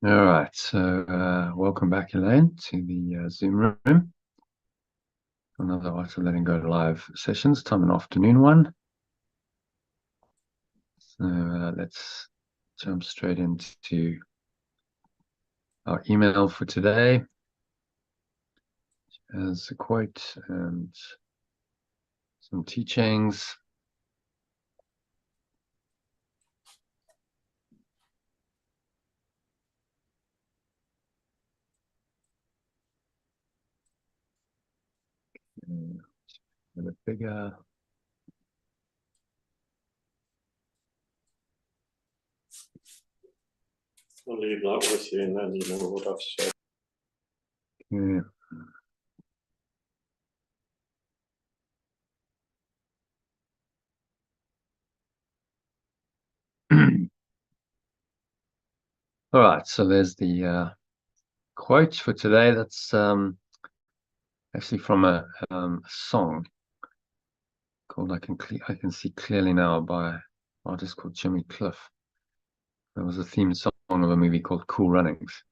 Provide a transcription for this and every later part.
All right, so welcome back, Elaine, to the Zoom room. Another Art of Letting Go live sessions, time an afternoon one. So let's jump straight into our email for today. As a quote and some teachings. A bit bigger. I'll leave that with you and then you know what I've said. Yeah. All right, so there's the quote for today. That's actually from a song called "I Can See Clearly Now" by an artist called Jimmy Cliff. It was a theme song of a movie called Cool Runnings,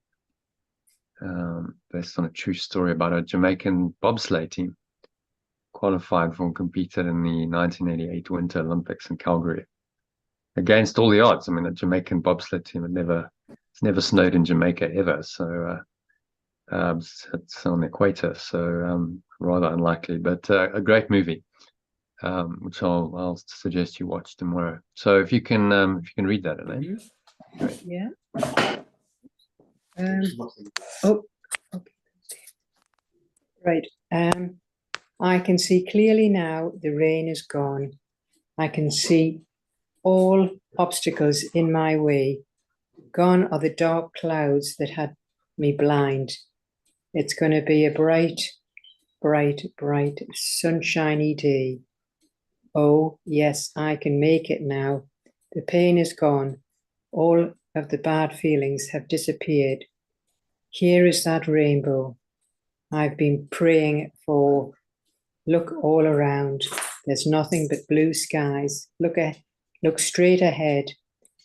based on a true story about a Jamaican bobsleigh team qualified for and competed in the 1988 Winter Olympics in Calgary. Against all the odds, I mean, the Jamaican bobsled team it's never snowed in Jamaica ever, so it's on the equator, so rather unlikely, but a great movie, which I'll suggest you watch tomorrow. So if you can read that, Elaine. Great. Yeah. Oh, okay. Right. I can see clearly now the rain is gone. I can see all obstacles in my way. Gone are the dark clouds that had me blind. It's going to be a bright, bright, bright, sunshiny day. Oh, yes, I can make it now. The pain is gone. All of the bad feelings have disappeared. Here is that rainbow I've been praying for. Look all around. There's nothing but blue skies. Look straight ahead.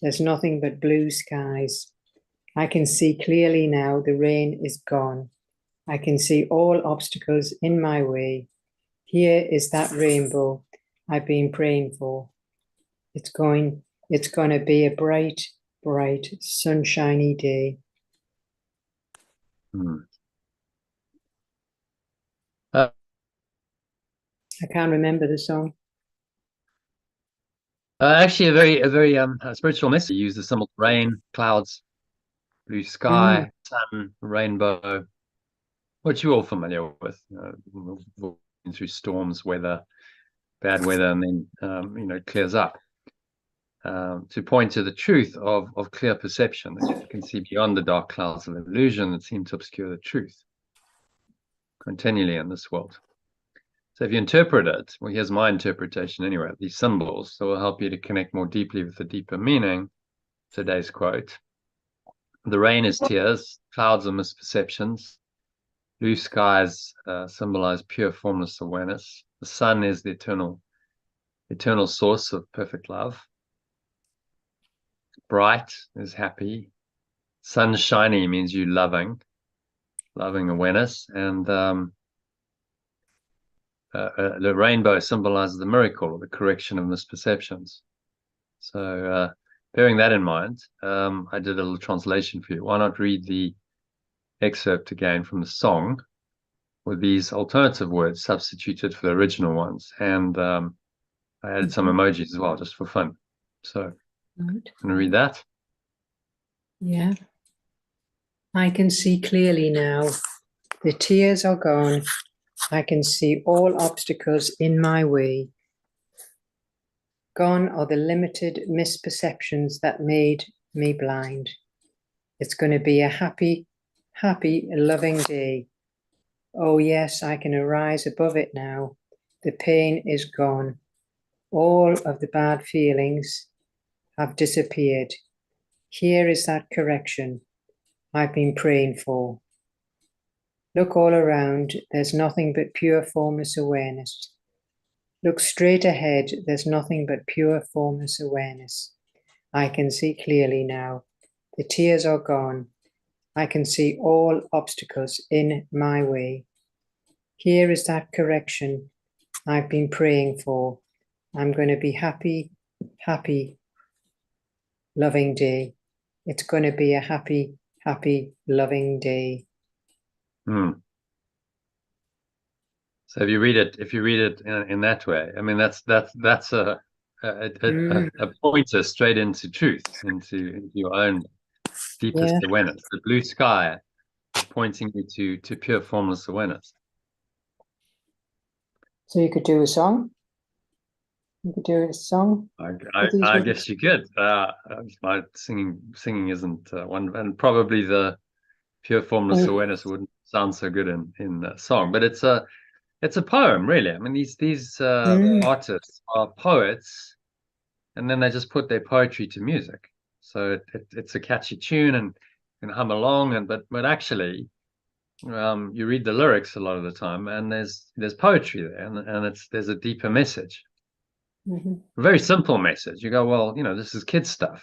There's nothing but blue skies. I can see clearly now the rain is gone. I can see all obstacles in my way. Here is that rainbow I've been praying for. It's going to be a bright, bright, sunshiny day. I can't remember the song. Actually, a very spiritual message. You use the symbol rain, clouds, blue sky, sun, rainbow, which you're all familiar with. Through storms, weather, bad weather, and then it clears up. To point to the truth of clear perception, that you can see beyond the dark clouds of illusion that seem to obscure the truth continually in this world. So if you interpret it, well, here's my interpretation anyway, these symbols that will help you to connect more deeply with the deeper meaning. Today's quote: the rain is tears, clouds are misperceptions, blue skies symbolize pure formless awareness, the sun is the eternal source of perfect love, bright is happy, sunshiny means you loving awareness, and the rainbow symbolizes the miracle or the correction of misperceptions. So bearing that in mind, I did a little translation for you. Why not read the excerpt again from the song with these alternative words substituted for the original ones, and I added some emojis as well, just for fun. So I'm going to read that. Yeah. I can see clearly now. The tears are gone. I can see all obstacles in my way. Gone are the limited misperceptions that made me blind. It's going to be a happy, happy, loving day. Oh yes, I can arise above it now. The pain is gone. All of the bad feelings have disappeared. Here is that correction I've been praying for. Look all around, there's nothing but pure formless awareness. Look straight ahead, there's nothing but pure formless awareness. I can see clearly now. The tears are gone. I can see all obstacles in my way. Here is that correction I've been praying for. I'm going to be happy, happy, loving day. It's going to be a happy, happy, loving day. So if you read it in that way, I mean, that's a pointer straight into truth, into your own deepest awareness. The blue sky is pointing you to pure formless awareness. So you could do a song. You could do a song. I guess you could. My singing isn't one, and probably the pure formless awareness wouldn't sound so good in a song. But it's a poem, really. I mean, these artists are poets, and then they just put their poetry to music. So it's a catchy tune and can hum along, but actually, you read the lyrics a lot of the time, and there's poetry there, and there's a deeper message. A very simple message. You go, well, this is kids stuff.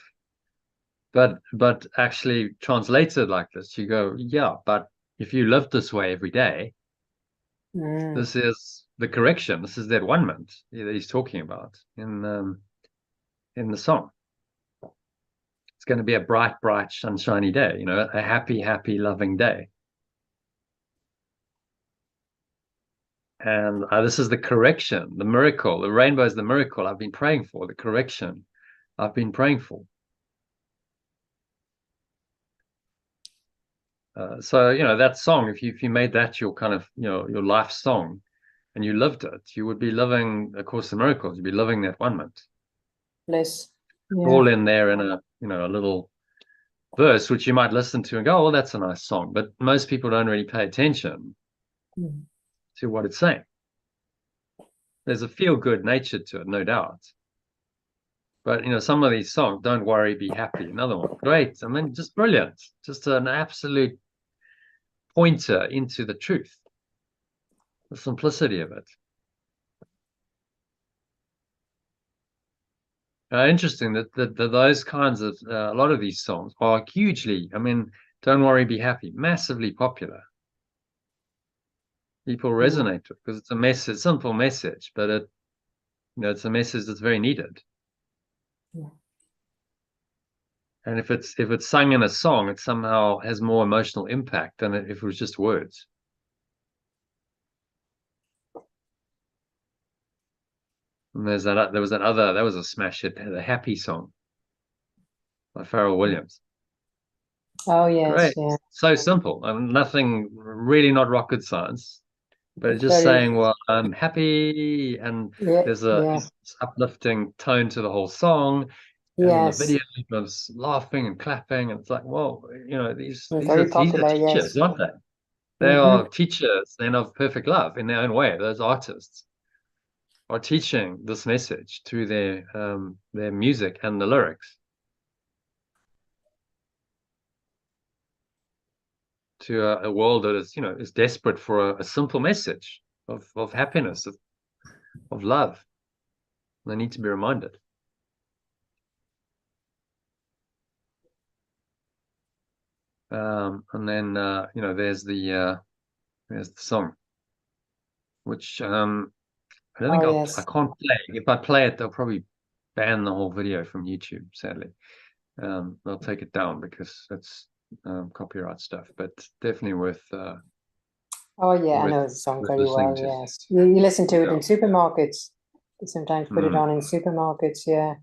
But actually translated like this, you go, yeah, but if you live this way every day, this is the correction. This is that one-ment that he's talking about in the song. It's going to be a bright, bright, sunshiny day, a happy, happy, loving day. And this is the correction, the miracle. The rainbow is the miracle I've been praying for, the correction I've been praying for. So, that song, if you made that your kind of, your life song, and you lived it, you would be living A Course in Miracles. You'd be living that one-ment. Bliss. Yeah. All in there in a little verse, which you might listen to and go, oh, that's a nice song. But most people don't really pay attention to what it's saying. There's a feel-good nature to it, no doubt. But, some of these songs, Don't Worry, Be Happy, another one, great. I mean, just brilliant. Just an absolute pointer into the truth, the simplicity of it. Interesting that those kinds of, a lot of these songs are hugely, I mean, Don't Worry, Be Happy, massively popular. People resonate with, because it's a message, simple message, but it's a message that's very needed. Yeah. And if it's sung in a song, it somehow has more emotional impact than if it was just words. And there was a smash hit, the Happy song by Pharrell Williams. Oh yes, Great. yeah. So simple. Nothing, really not rocket science, but it's just Very, saying, well, I'm happy, and there's a uplifting tone to the whole song. And the video was laughing and clapping, and it's like, well, these are teachers, aren't they? They are teachers then of perfect love in their own way. Those artists are teaching this message through their music and the lyrics to a world that is desperate for a simple message of happiness, of love. They need to be reminded. And then there's the song, which I don't think I can't play. If I play it, they'll probably ban the whole video from YouTube, sadly. They'll take it down because it's copyright stuff, but definitely worth I know the song very well. Yes, you listen to it in supermarkets. They sometimes put it on in supermarkets. Yeah.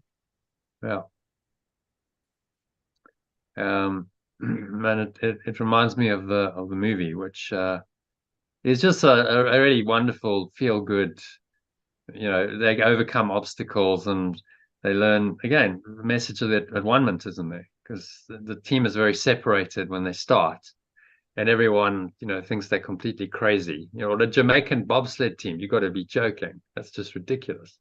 Man, it reminds me of the movie, which is just a really wonderful, feel good. They overcome obstacles and they learn, again, the message of that one-ment, isn't there? Because the team is very separated when they start, and everyone thinks they're completely crazy. The Jamaican bobsled team, you got to be joking. That's just ridiculous.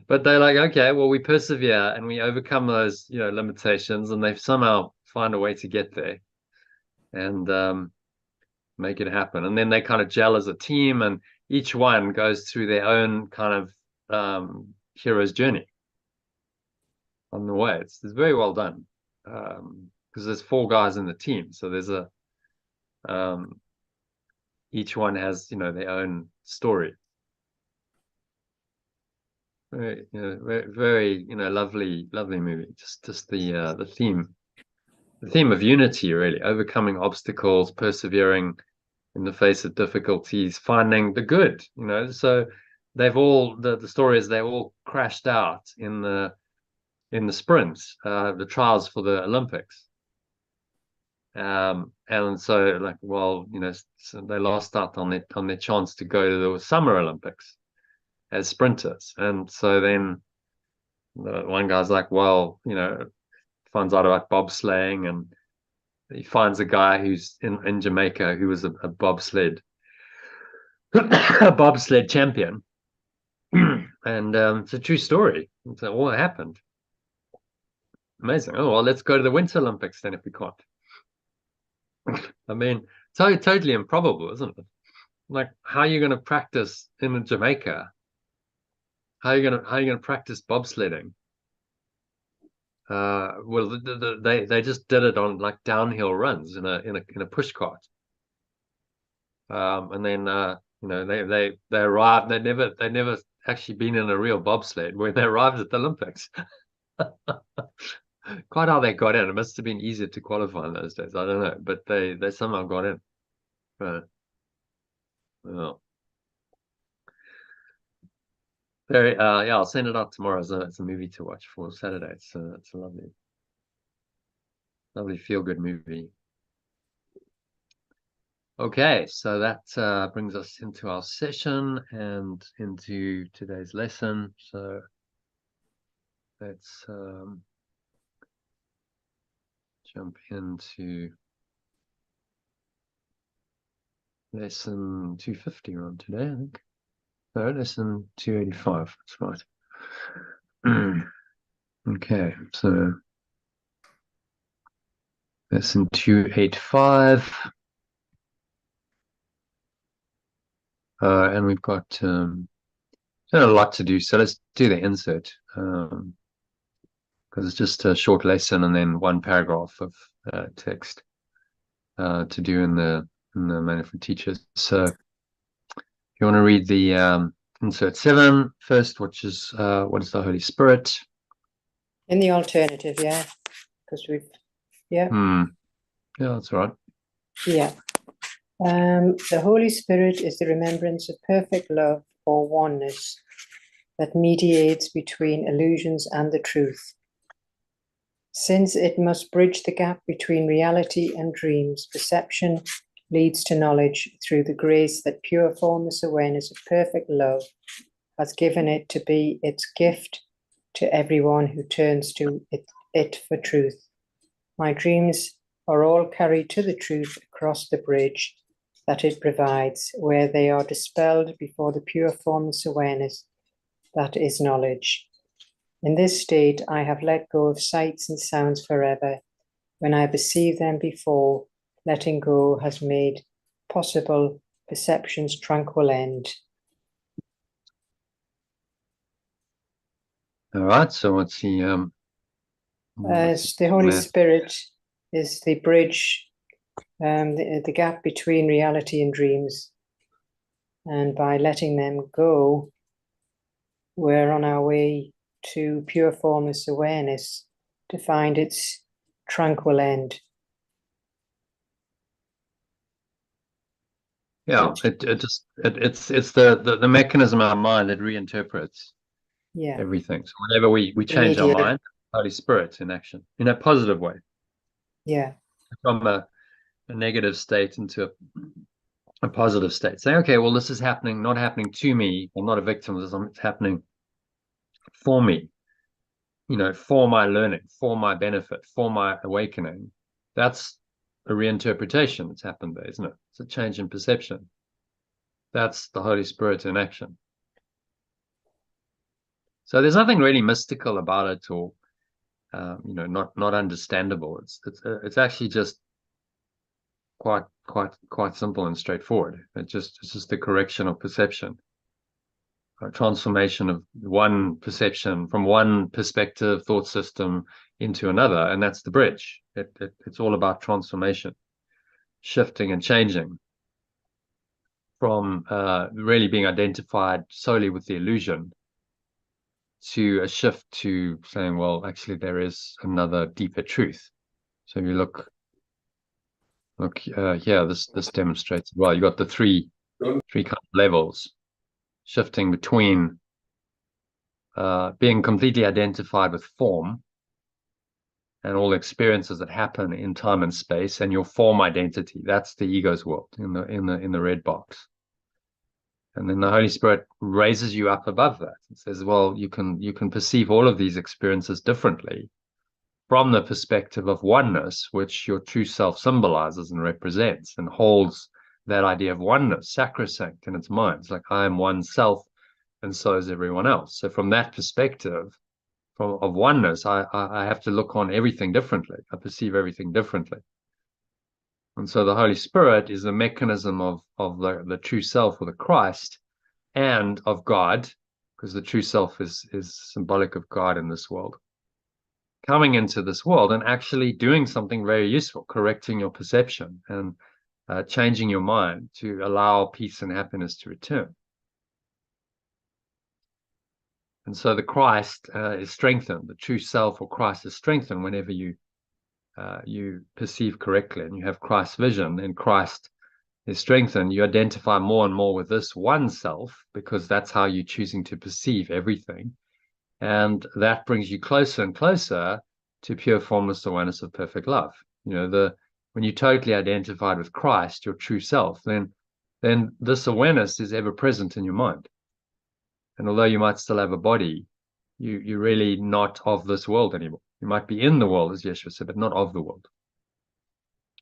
But they're like, okay, well, we persevere and we overcome those limitations, and they somehow find a way to get there and make it happen. And then they kind of gel as a team, and each one goes through their own kind of hero's journey on the way. It's very well done, because because there's 4 guys in the team, so there's a each one has, their own story. Very, very, lovely movie. Just the theme of unity, really, overcoming obstacles, persevering in the face of difficulties, finding the good. So they've all the story is they all crashed out in the sprints, the trials for the Olympics. And so, like, well, so they lost out on their chance to go to the Summer Olympics as sprinters. And so then the one guy's like, well, finds out about bobsleighing, and he finds a guy who's in Jamaica who was a bobsled a bobsled champion. And it's a true story. So what happened? Amazing. Oh, well, let's go to the Winter Olympics then if we can't. I mean, totally improbable, isn't it? Like, how are you going to practice in Jamaica? How are you going to practice bobsledding? Well, they just did it on like downhill runs in a push cart. And then they arrived. They never actually been in a real bobsled when they arrived at the Olympics. Quite how they got in. It must have been easier to qualify in those days. I don't know, but they somehow got in. Well, very yeah. I'll send it out tomorrow. It's a movie to watch for Saturday. It's a lovely feel good movie. Okay, so that brings us into our session and into today's lesson. So let's jump into lesson 250 on today, I think. No, lesson 285, that's right. Okay, so lesson 285. And we've got a lot to do, so let's do the insert, because it's just a short lesson and then one paragraph of text to do in the Manual for Teachers. So if you want to read the insert 7 first, which is what is the Holy Spirit? In the alternative, yeah, because yeah, that's right. Yeah. The Holy Spirit is the remembrance of perfect love or oneness that mediates between illusions and the truth. Since it must bridge the gap between reality and dreams, perception leads to knowledge through the grace that pure formless awareness of perfect love has given it to be its gift to everyone who turns to it for truth. My dreams are all carried to the truth across the bridge that it provides, where they are dispelled before the pure formless awareness that is knowledge. In this state, I have let go of sights and sounds forever. When I perceive them before, letting go has made possible perception's tranquil end. All right, so what's the Holy Spirit is the bridge, the gap between reality and dreams. And by letting them go, we're on our way to pure formless awareness to find its tranquil end. Yeah, it's the mechanism of our mind that reinterprets everything. So whenever we change our mind, Holy Spirit in action in a positive way. Yeah. From a negative state into a positive state. Saying, okay, well, this is happening, not happening to me. I'm not a victim. It's happening for me. For my learning, for my benefit, for my awakening. That's a reinterpretation that's happened there, isn't it? It's a change in perception. That's the Holy Spirit in action. So there's nothing really mystical about it, or not understandable. It's actually just quite simple and straightforward. It's just the correction of perception. a transformation of one perception from one perspective, thought system into another, and that's the bridge. It's all about transformation, shifting and changing from really being identified solely with the illusion to a shift to saying, well, actually, there is another deeper truth. So if you look here, this demonstrates, well, you got the three kind of levels, shifting between being completely identified with form and all the experiences that happen in time and space, and your form identity. That's the ego's world in the red box. And then the Holy Spirit raises you up above that and says, well, you can perceive all of these experiences differently from the perspective of oneness, which your true self symbolizes and represents and holds that idea of oneness sacrosanct in its mind. It's like, I am one self, and so is everyone else. So from that perspective of oneness, I have to look on everything differently. I perceive everything differently. And so the Holy Spirit is the mechanism of the true self, or the Christ, and of God, because the true self is symbolic of God in this world, coming into this world and actually doing something very useful, correcting your perception and changing your mind to allow peace and happiness to return. And so the Christ is strengthened, the true self or Christ is strengthened whenever you perceive correctly and you have Christ's vision, and Christ is strengthened. You identify more and more with this one self, because that's how you're choosing to perceive everything. And that brings you closer and closer to pure formless awareness of perfect love. When you're totally identified with Christ, your true self, then this awareness is ever present in your mind. And although you might still have a body, you're really not of this world anymore. You might be in the world, as Yeshua said, but not of the world.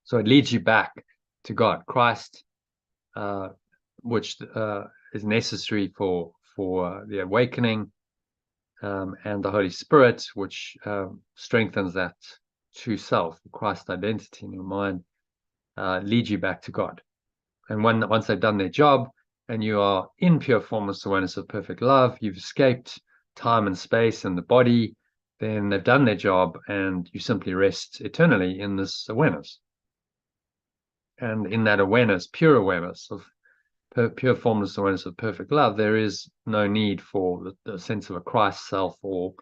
So it leads you back to God, Christ, which is necessary for the awakening, and the Holy Spirit, which strengthens that true self, Christ identity in your mind, lead you back to God. And once they've done their job, and you are in pure formless awareness of perfect love, you've escaped time and space and the body, then they've done their job, and you simply rest eternally in this awareness. And in that awareness, pure awareness of pure formless awareness of perfect love, there is no need for the sense of a Christ self or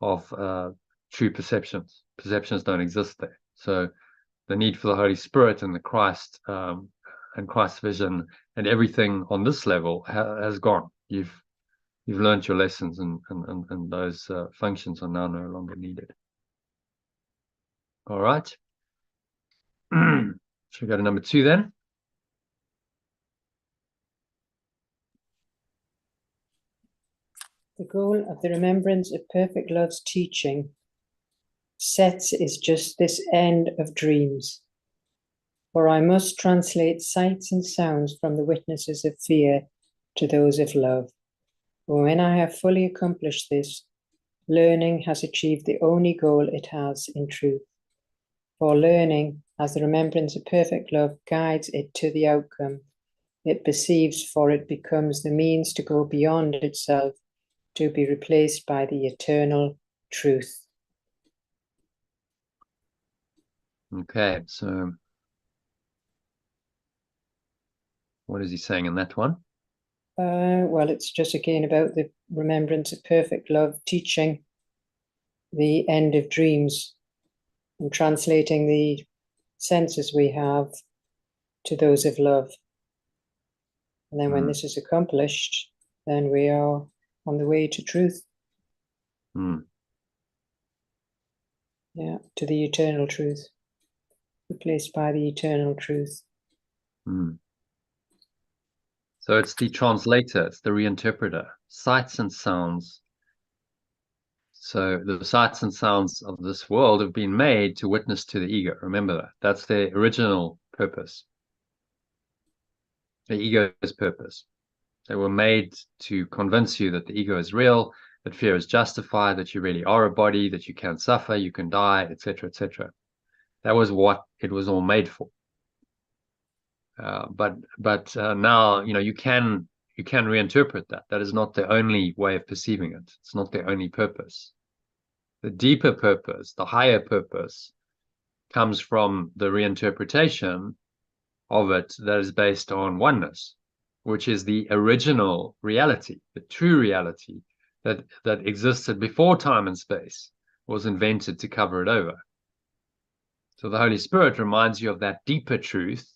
of true perceptions. Perceptions don't exist there. So the need for the Holy Spirit and the Christ and Christ's vision and everything on this level has gone. You've learned your lessons, and those functions are now no longer needed. All right. Should we go to number 2 then? The goal of the remembrance of perfect love's teaching sets is just this end of dreams. For I must translate sights and sounds from the witnesses of fear to those of love. For when I have fully accomplished this, learning has achieved the only goal it has in truth. For learning, as the remembrance of perfect love guides it to the outcome it perceives, for it becomes the means to go beyond itself, to be replaced by the eternal truth. Okay, so what is he saying in that one? Well, it's just again about the remembrance of perfect love teaching the end of dreams and translating the senses we have to those of love. And then when this is accomplished, then we are on the way to truth. Yeah, to the eternal truth, replaced by the eternal truth. So it's the translator, it's the reinterpreter, sights and sounds. So the sights and sounds of this world have been made to witness to the ego. Remember that. That's their original purpose. The ego's purpose. They were made to convince you that the ego is real, that fear is justified, that you really are a body, that you can suffer, you can die, etc., etc. That was what it was all made for. But now, you can you can reinterpret that. That is not the only way of perceiving it. It's not the only purpose. The deeper purpose, the higher purpose, comes from the reinterpretation of it that is based on oneness, which is the original reality, the true reality that existed before time and space was invented to cover it over. So the Holy Spirit reminds you of that deeper truth,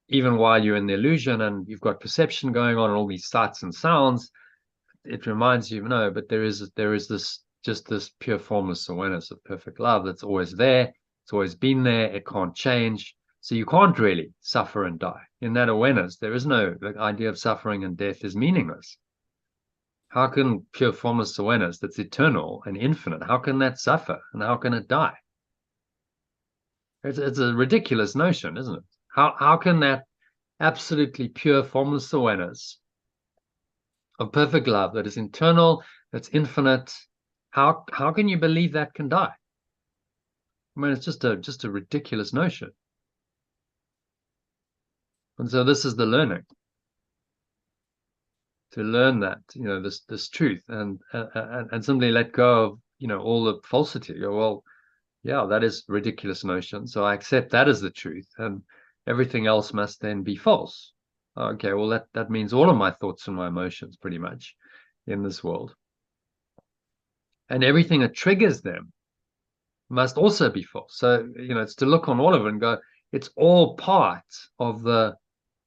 even while you're in the illusion and you've got perception going on and all these sights and sounds. It reminds you, no, but there is this pure formless awareness of perfect love that's always there. It's always been there. It can't change. So you can't really suffer and die. In that awareness, there is no, the idea of suffering and death is meaningless. How can pure formless awareness that's eternal and infinite, how can that suffer and how can it die? It's a ridiculous notion, isn't it? How can that absolutely pure formless awareness of perfect love that is eternal, that's infinite, how can you believe that can die? I mean, it's just a ridiculous notion. And so this is the learning, to learn that, this truth, and simply let go of, all the falsity. Go, well, yeah, that is a ridiculous notion. So I accept that as the truth, and everything else must then be false. Okay, well, that means all of my thoughts and my emotions pretty much in this world, and everything that triggers them must also be false. So, it's to look on all of it and go, it's all part of the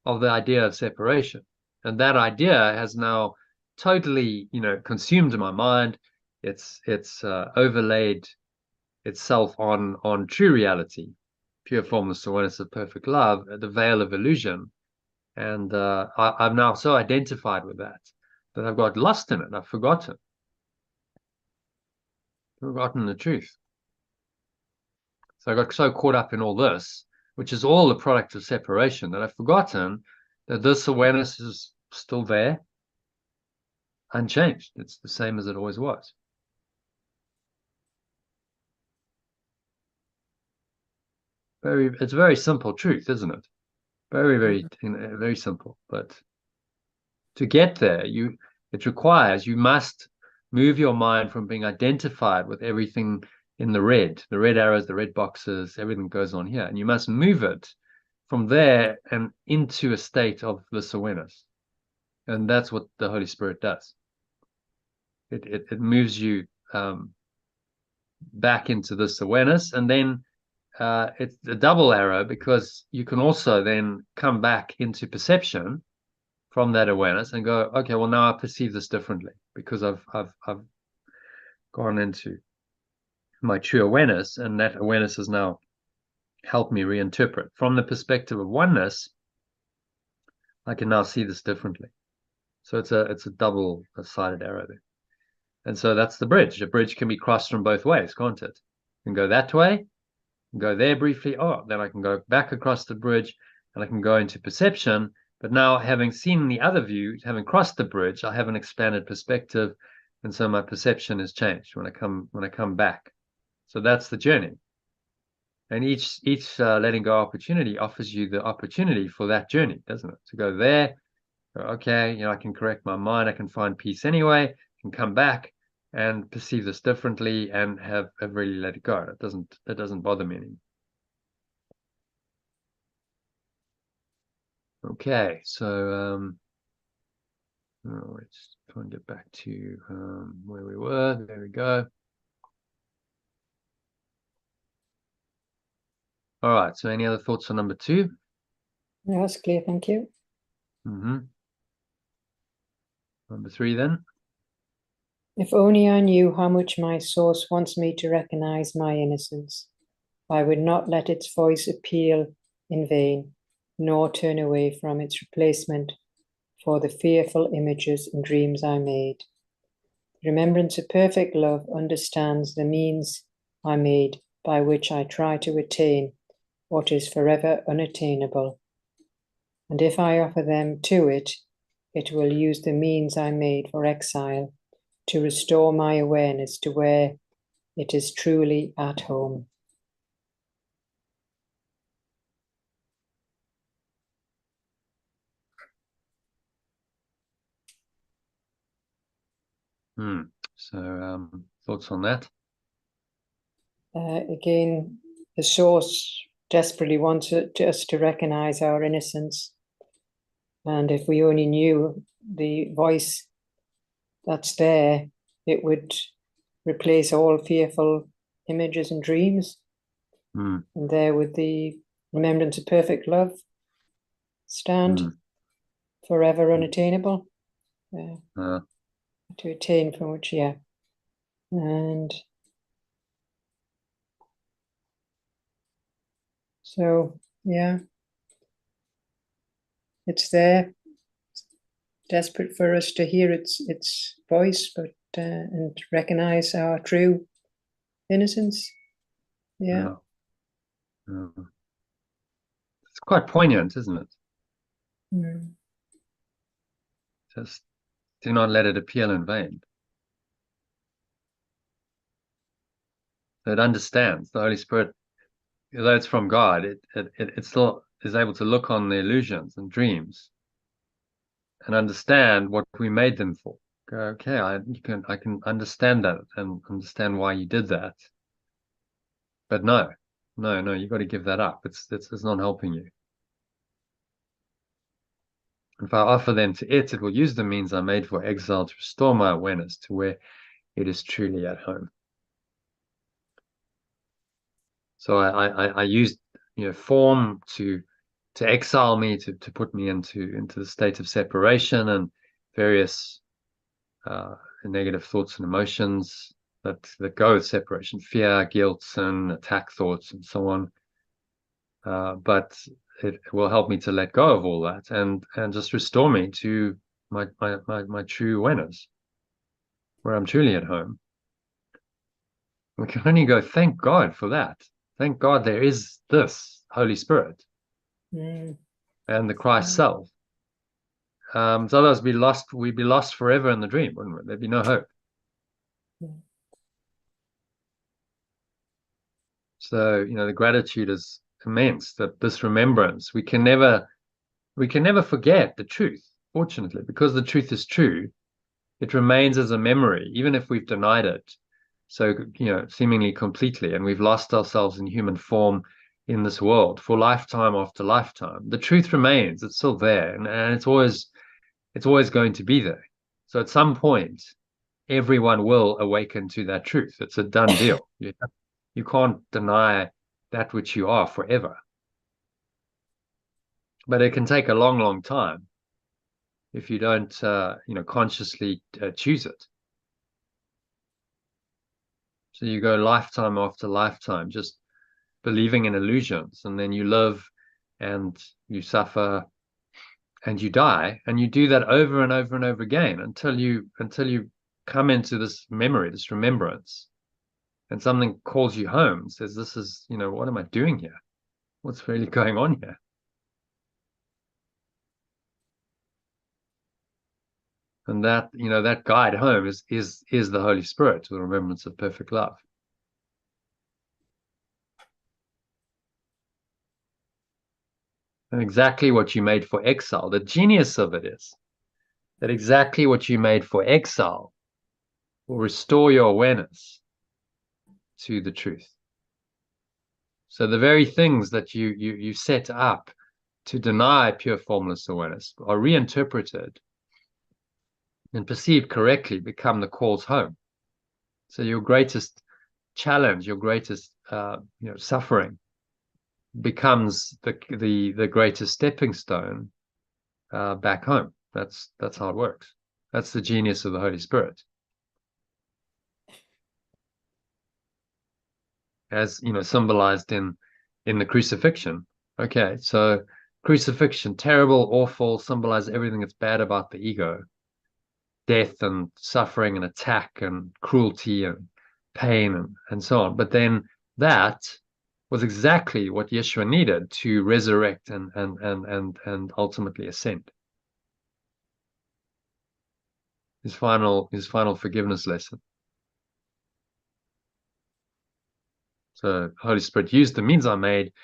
idea of separation. And that idea has now totally, consumed my mind. It's overlaid itself on true reality, pure formless awareness of perfect love, the veil of illusion. And I'm now so identified with that I've got lost in it. I've forgotten the truth. So I got so caught up in all this, which is all the product of separation, that I've forgotten that this awareness is still there, unchanged. It's the same as it always was. It's a very simple truth, isn't it? Very, very, very simple. But to get there, you must move your mind from being identified with everything in the red arrows, the red boxes, everything goes on here, and you must move it from there and into a state of this awareness. And that's what the Holy Spirit does. It moves you back into this awareness, and then it's a double arrow, because you can also then come back into perception from that awareness and go, okay, well, now I perceive this differently, because I've gone into my true awareness, and that awareness has now helped me reinterpret from the perspective of oneness. I can now see this differently. So it's a double-sided arrow there. And so that's the bridge. A bridge can be crossed from both ways, can't it? You can go that way, go there briefly. Oh, then I can go back across the bridge and I can go into perception. But now, having seen the other view, having crossed the bridge, I have an expanded perspective. And so my perception is changed when I come back. So that's the journey. And each letting go opportunity offers you the opportunity for that journey, doesn't it? To go there, okay, I can correct my mind, I can find peace anyway, I can come back and perceive this differently and have really let it go. That doesn't bother me anymore. Okay, so let's try and get back to where we were. There we go. All right, so any other thoughts on number 2? No, that's clear, thank you. Number 3 then. If only I knew how much my source wants me to recognize my innocence, I would not let its voice appeal in vain, nor turn away from its replacement for the fearful images and dreams I made. Remembrance of perfect love understands the means I made by which I try to attain what is forever unattainable. And if I offer them to it, it will use the means I made for exile to restore my awareness to where it is truly at home. So thoughts on that? Again, the source desperately wants us to recognize our innocence. And if we only knew the voice that's there, it would replace all fearful images and dreams. And there would the remembrance of perfect love stand, forever unattainable, to attain from which, and so, it's there. It's desperate for us to hear its voice, but and recognize our true innocence. It's quite poignant, isn't it? Just do not let it appeal in vain. It understands. The Holy Spirit, though it's from God, it still is able to look on the illusions and dreams and understand what we made them for. Go, okay, I can understand that and understand why you did that. But no, you've got to give that up. It's not helping you. If I offer them to it will use the means I made for exile to restore my awareness to where it is truly at home. So I used form to exile me, to put me into the state of separation and various negative thoughts and emotions that go with separation, fear, guilt, sin, attack thoughts, and so on. But it will help me to let go of all that and just restore me to my true awareness, where I'm truly at home. We can only go, thank God for that. Thank God there is this Holy Spirit and the Christ self. So otherwise we'd be lost forever in the dream, wouldn't we? There'd be no hope. So, the gratitude is immense, that this remembrance, we can never forget the truth, fortunately, because the truth is true. It remains as a memory, even if we've denied it. So, seemingly completely, and we've lost ourselves in human form in this world for lifetime after lifetime. The truth remains, it's still there, and it's always going to be there. So at some point, everyone will awaken to that truth. It's a done deal. You can't deny that which you are forever. But it can take a long, long time if you don't, consciously choose it. So you go lifetime after lifetime, just believing in illusions, and then you live and you suffer and you die, and you do that over and over and over again until you come into this memory, this remembrance, and something calls you home and says, this is, what am I doing here? What's really going on here? And that, that guide home is the Holy Spirit, the remembrance of perfect love. And exactly what you made for exile, the genius of it is that exactly what you made for exile will restore your awareness to the truth. So the very things that you set up to deny pure formless awareness are reinterpreted and perceived correctly, become the calls home. So your greatest challenge, your greatest suffering becomes the greatest stepping stone back home. That's how it works. That's the genius of the Holy Spirit. As symbolized in the crucifixion. Okay, so crucifixion, terrible, awful, symbolizes everything that's bad about the ego. Death and suffering and attack and cruelty and pain and so on. But then that was exactly what Yeshua needed to resurrect and ultimately ascend. His final forgiveness lesson. So Holy Spirit used the means I made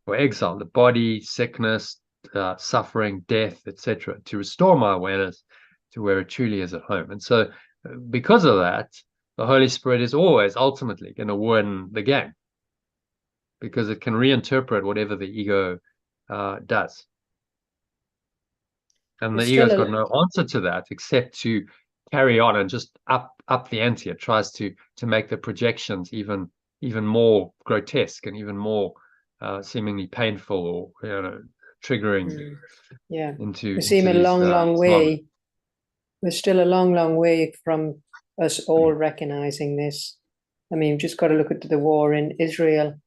for exile, the body, sickness, suffering, death, etc., to restore my awareness to where it truly is at home. And so because of that, the Holy Spirit is always ultimately going to win the game, because it can reinterpret whatever the ego does. And the There's ego's still got a, no answer to that except to carry on and just up the ante. It tries to make the projections even more grotesque and even more seemingly painful, or triggering yeah, into we seem a these long dramas. way. We're still a long way from us all recognizing this. I mean, we've just got to look at the war in Israel.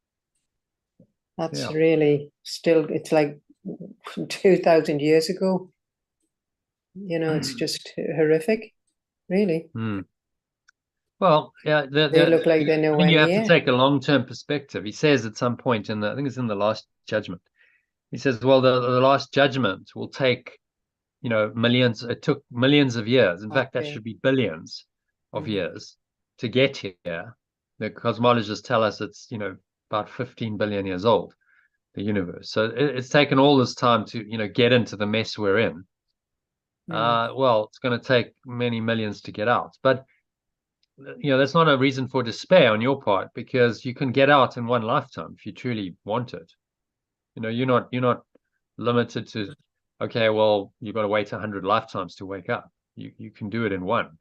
That's Yeah. really still, it's like 2,000 years ago. It's just horrific, really. Well, yeah, They look like they're I nowhere mean, you have to near. take a long-term perspective. He says at some point I think it's in the Last Judgment. He says, well, the Last Judgment will take, millions. It took millions of years. In fact, that Okay. should be billions of years to get here. The cosmologists tell us it's, about 15 billion years old, the universe. So it's taken all this time to, get into the mess we're in. Well, it's going to take many millions to get out. But that's not a reason for despair on your part, because you can get out in one lifetime if you truly want it. You're not limited to, okay, well, you've got to wait 100 lifetimes to wake up. You can do it in one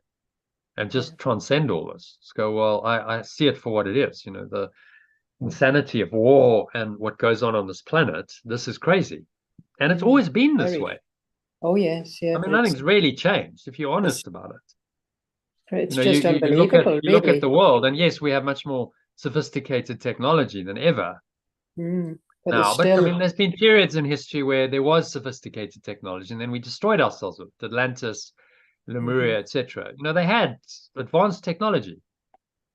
and just transcend all this. Just go, well, I see it for what it is. The insanity of war and what goes on this planet. This is crazy. And it's always been this Very. way. Oh, yes, yeah. I mean, nothing's really changed if you're honest about it. It's You just look at unbelievable, the really. world, and yes, we have much more sophisticated technology than ever But it's now. But I still, mean, there's been periods in history where there was sophisticated technology, and then we destroyed ourselves with Atlantis, Lemuria, etc. They had advanced technology.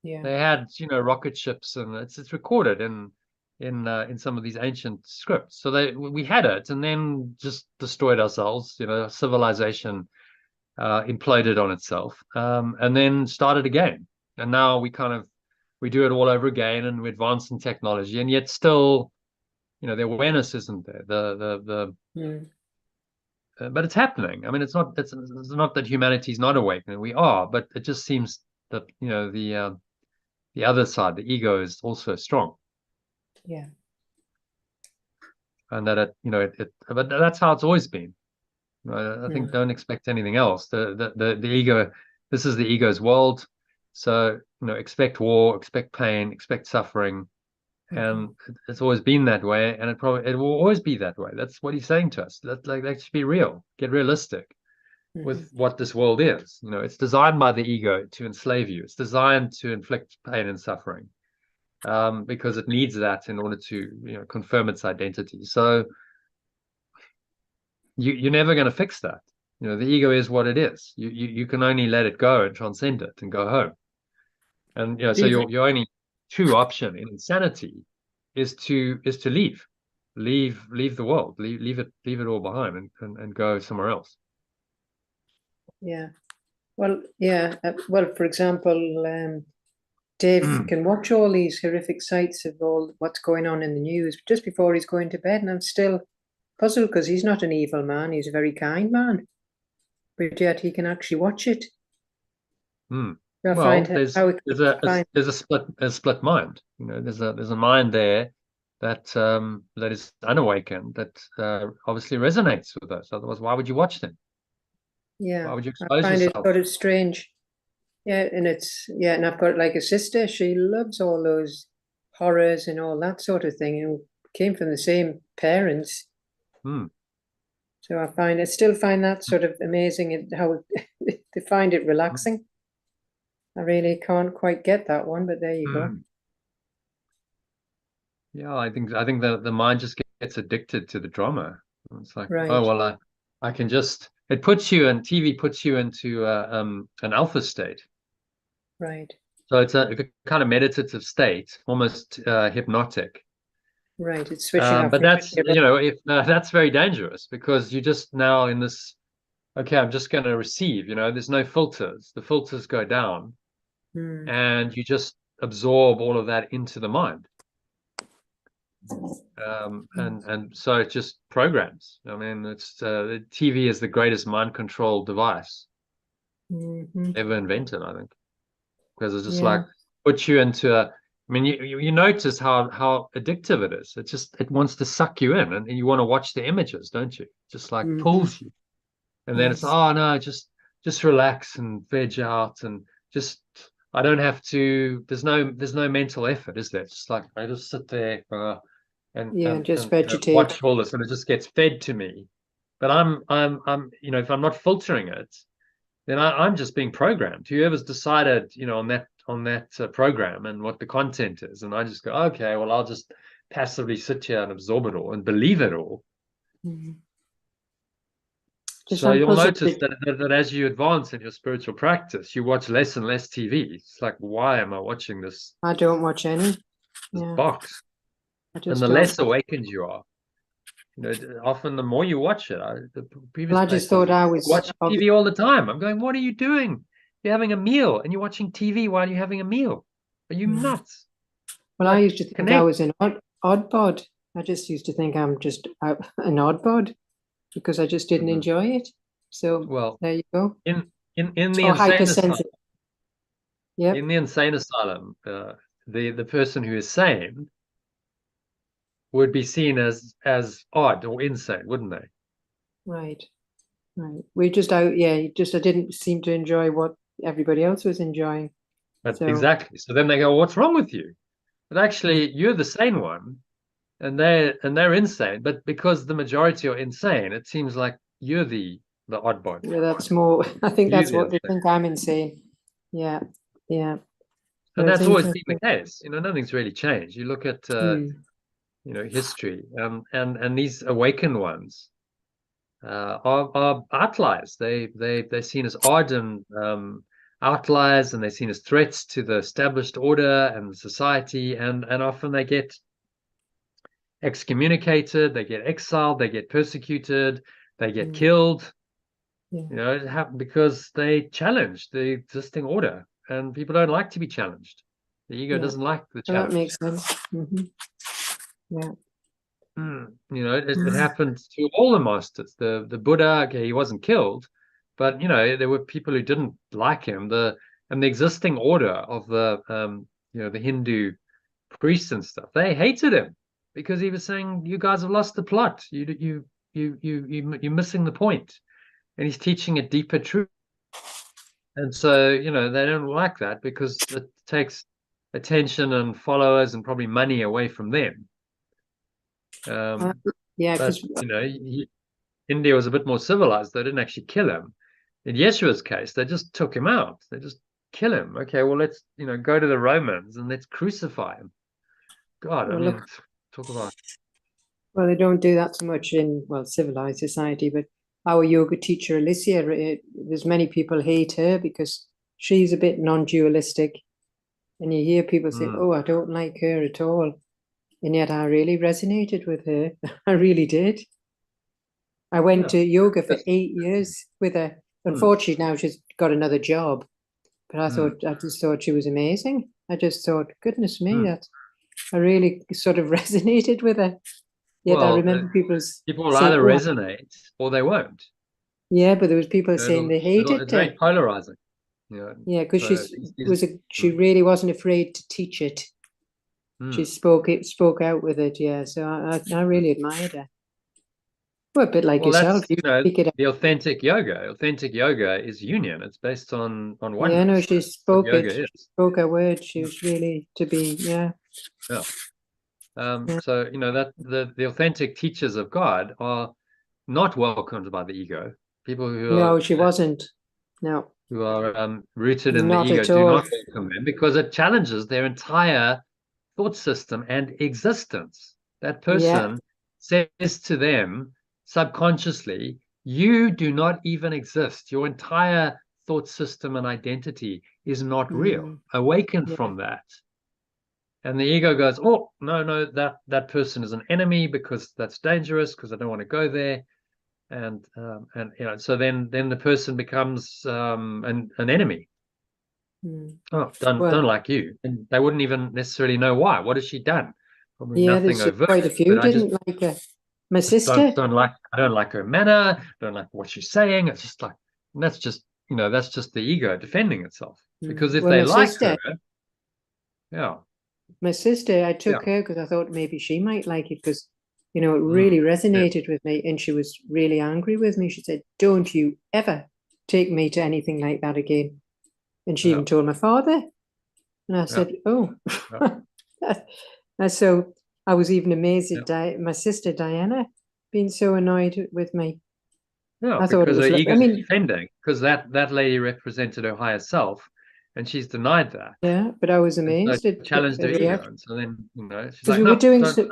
yeah, They had, rocket ships, and it's recorded in some of these ancient scripts. So we had it, and then just destroyed ourselves. Civilization imploded on itself, and then started again. And now we do it all over again, and we advance in technology, and yet still, the awareness isn't there. But it's happening. I mean, it's not that humanity's not awakening. We are, but it just seems that the other side, the ego, is also strong, yeah. and that but that's how it's always been. I think don't expect anything else. The ego, this is the ego's world. So, expect war, expect pain, expect suffering. And it's always been that way, and it will always be that way. That's what he's saying to us. Let's be real, get realistic with what this world is. It's designed by the ego to enslave you. It's designed to inflict pain and suffering, because it needs that in order to, confirm its identity. So you're never going to fix that. The ego is what it is. You can only let it go and transcend it and go home. And Do so you think? your only true option in insanity is to leave the world, leave it all behind, and go somewhere else. Yeah. Well, yeah. Well, for example, Dave can watch all these horrific sights of all what's going on in the news just before he's going to bed, and I'm still puzzled because he's not an evil man. He's a very kind man, but yet he can actually watch it. I Well, find how it find. there's a split mind. There's a mind there that is unawakened, that obviously resonates with us. Otherwise, why would you watch them? Yeah, Why would you I expose find it yourself? sort of strange. Yeah, and and I've got like a sister. She loves all those horrors and all that sort of thing, and came from the same parents. So I still find that sort of amazing, and how they find it relaxing. I really can't quite get that one, but there you go. Yeah, I think the mind just gets addicted to the drama. It's like, oh Right, well, I can just, it puts you, and TV puts you into an alpha state. right, So it's a kind of meditative state, almost hypnotic. right. It's switching off But from that's, if that's very dangerous, because you just now in this, okay, I'm just going to receive. There's no filters. The filters go down, and you just absorb all of that into the mind. And so it just programs. I mean, it's the TV is the greatest mind control device Mhm. ever invented, I think, because it's just Yeah. like puts you into a. I mean, you notice how addictive it is. It wants to suck you in, and you want to watch the images, don't you? Just like Mhm. pulls you, and then it's Yes. oh no, just relax and veg out, and just I don't have to. There's no mental effort, is there? It's just like I just sit there Yeah, just and vegetate. watch all this, and it just gets fed to me. But I'm if I'm not filtering it, then I'm just being programmed. Whoever's decided, on that program and what the content is, and I just go, okay, well, I'll just passively sit here and absorb it all and believe it all. Mhm. Just So on you'll notice positive. that as you advance in your spiritual practice, you watch less and less TV. It's like, why am I watching I don't watch any. this Yeah, box? I And just the don't. less awakened you are, often the more you watch it. The Well, previous I just place I was thought in, I was. watching TV all the time. I'm going, what are you doing? You're having a meal and you're watching TV while you're having a meal. Are you Mm. nuts? Well, I Like, used to think I connect. was an odd bod. I just used to think I'm just an odd bod because I just didn't Mhm. enjoy it. So Well, there you go. in the Or insane asylum, hypersensitive. Yep. in the insane asylum, the person who is sane would be seen as odd or insane, wouldn't they? Right. Right. We just out. Yeah. Just I didn't seem to enjoy what everybody else was enjoying. But So exactly. So then they go, what's wrong with you? But mm, actually, you're the sane one, and they're insane. But because the majority are insane, it seems like you're the oddball. yeah, that's more. I think You that's the what they insane. think I'm insane. Yeah. Yeah. And But it's that's always been the interesting. case. Nothing's really changed. You look at Mm, history, and these awakened ones are outliers. They're seen as odd and outliers, and they're seen as threats to the established order and society, and often they get excommunicated, they get exiled, they get persecuted, they get mm, killed. yeah. It happened because they challenged the existing order, and people don't like to be challenged. The ego Yeah. doesn't like the Well, that challenge. makes sense. Yeah. It happened to all the masters. The Buddha, okay, he wasn't killed, but there were people who didn't like him. The existing order of the Hindu priests and stuff, they hated him because he was saying, "You guys have lost the plot. You're missing the point." And he's teaching a deeper truth. And so, they don't like that because it takes attention and followers and probably money away from them. Uh, Um, yeah. but Because India was a bit more civilized. They didn't actually kill him. In Yeshua's case, they just took him out. They just kill him. Okay, well, let's go to the Romans and let's crucify him. God, I well, mean, look. talk about. Well, they don't do that so much in civilized society. But our yoga teacher Alicia, there's many people hate her because she's a bit non-dualistic, and you hear people say, Mm, "Oh, I don't like her at all," and yet I really resonated with her. I really did. I went yeah. to yoga for Yes. 8 years with her. Mm, Unfortunately, now she's got another job. But mm, I just thought she was amazing. I just thought, goodness me, mm. that I really sort of resonated with her. Yet I Well, remember people people will saying, either "Oh, resonate or they won't. yeah," but there was people saying they It's hated her. very polarizing. Yeah, because So she mm, really wasn't afraid to teach it. She mm. spoke out with it. Yeah, so I really admired her. Well, a bit like Well, yourself, that's you speak it out. the authentic yoga. Authentic yoga is union. It's based on Yeah, no, oneness. she That's what spoke it. yoga She is. spoke her word. She was really to be. Yeah, Yeah. yeah. So that the authentic teachers of God are not welcomed by the ego. People No, she wasn't. No, who are rooted in the not ego at do all. not welcome them because it challenges their entire thought system and existence. That Yeah. person says to them subconsciously, you do not even exist. Your entire thought system and identity is not real. Mm, Awaken yeah. from that. And the ego goes, oh, no, that person is an enemy because that's dangerous because I don't want to go there. And so then the person becomes an enemy. Mm. Oh, don't Well, like you. And they wouldn't even necessarily know why. What has she done? Probably yeah, nothing there's overt, quite a but few I just didn't like her. My just sister. don't like I don't like her manner, don't like what she's saying. It's just like that's just you know, that's just the ego defending itself. Because if Well, they my like sister, her, yeah, I took yeah, her because I thought maybe she might like it because, you know, it mm, really yeah, resonated with me. And she was really angry with me. She said, "Don't you ever take me to anything like that again." And she yeah, even told my father. And I yeah, said, "Oh." yeah, And so I was even amazed yeah. at my sister Diana being so annoyed with me. Yeah, I thought it because her was, I ego's mean, defending, because that lady represented her higher self, and she's denied that, yeah, but I was and so amazed at it challenged her her ego, reaction and so then you know she's because like, no, don't.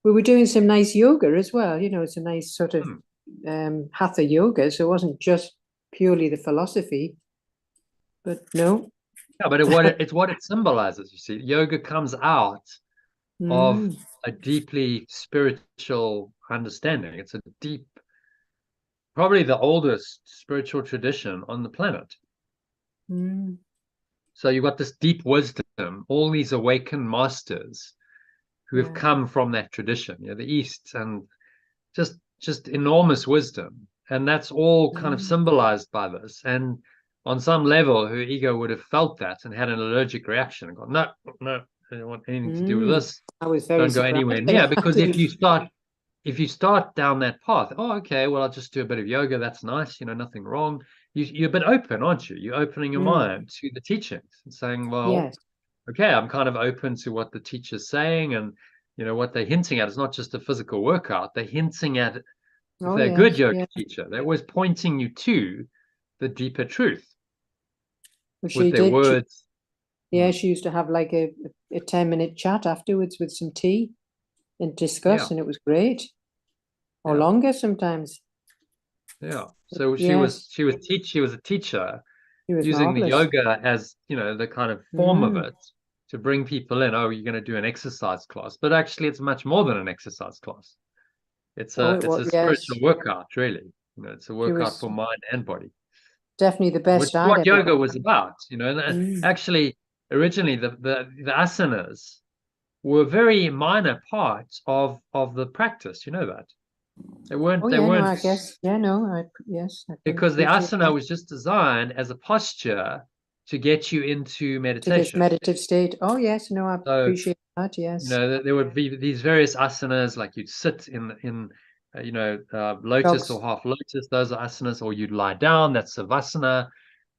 we were doing some nice yoga as well. You know, it's a nice sort of Hmm. hatha yoga, so it wasn't just purely the philosophy. But no, Yeah, but it's what it symbolizes. You see, yoga comes out of mm, a deeply spiritual understanding. It's a deep, probably the oldest spiritual tradition on the planet. mm, So you've got this deep wisdom, all these awakened masters who have yeah, come from that tradition, you know, the East, and just enormous wisdom. And that's all kind of mm, symbolized by this. And on some level, her ego would have felt that and had an allergic reaction and gone, no, no, I don't want anything to do with mm. this. I was very Don't go surprised anywhere by near. that. I Because didn't. if you start down that path, oh, okay, well, I'll just do a bit of yoga. That's nice, you know, nothing wrong. You're a bit open, aren't you? You're opening your Mm, mind to the teachings and saying, well, yes. okay, I'm kind of open to what the teacher's saying, and you know what they're hinting at is not just a physical workout. They're hinting at, if Oh they're a good yes. yoga Yeah. teacher, they're always pointing you to the deeper truth Well, with she their did. words. Yeah, Hmm. she used to have like a 10-minute chat afterwards with some tea and discuss, Yeah, and it was great. Or yeah, longer sometimes. yeah. So Yes, she was a teacher she was using the marvelous. yoga as, you know, the kind of form of Mm. it to bring people in. Oh, you're going to do an exercise class, but actually, it's much more than an exercise class. Oh, it It's was, a spiritual yes. workout, really. You know, it's a She workout was for mind and body, definitely the which best is I'd what ever yoga done. was about. You know, and Mm. actually, originally the asanas were very minor parts of the practice. You know that Oh they yeah, no, weren't I guess. Yeah, no, yes, I can because the appreciate asana that. was just designed as a posture to get you into To this meditation. meditative state. Oh yes, no, I So appreciate that. you Yes. know there would be these various asanas, like you'd sit in you know, lotus or Dogs. half lotus. Those are asanas, or you'd lie down. That's savasana.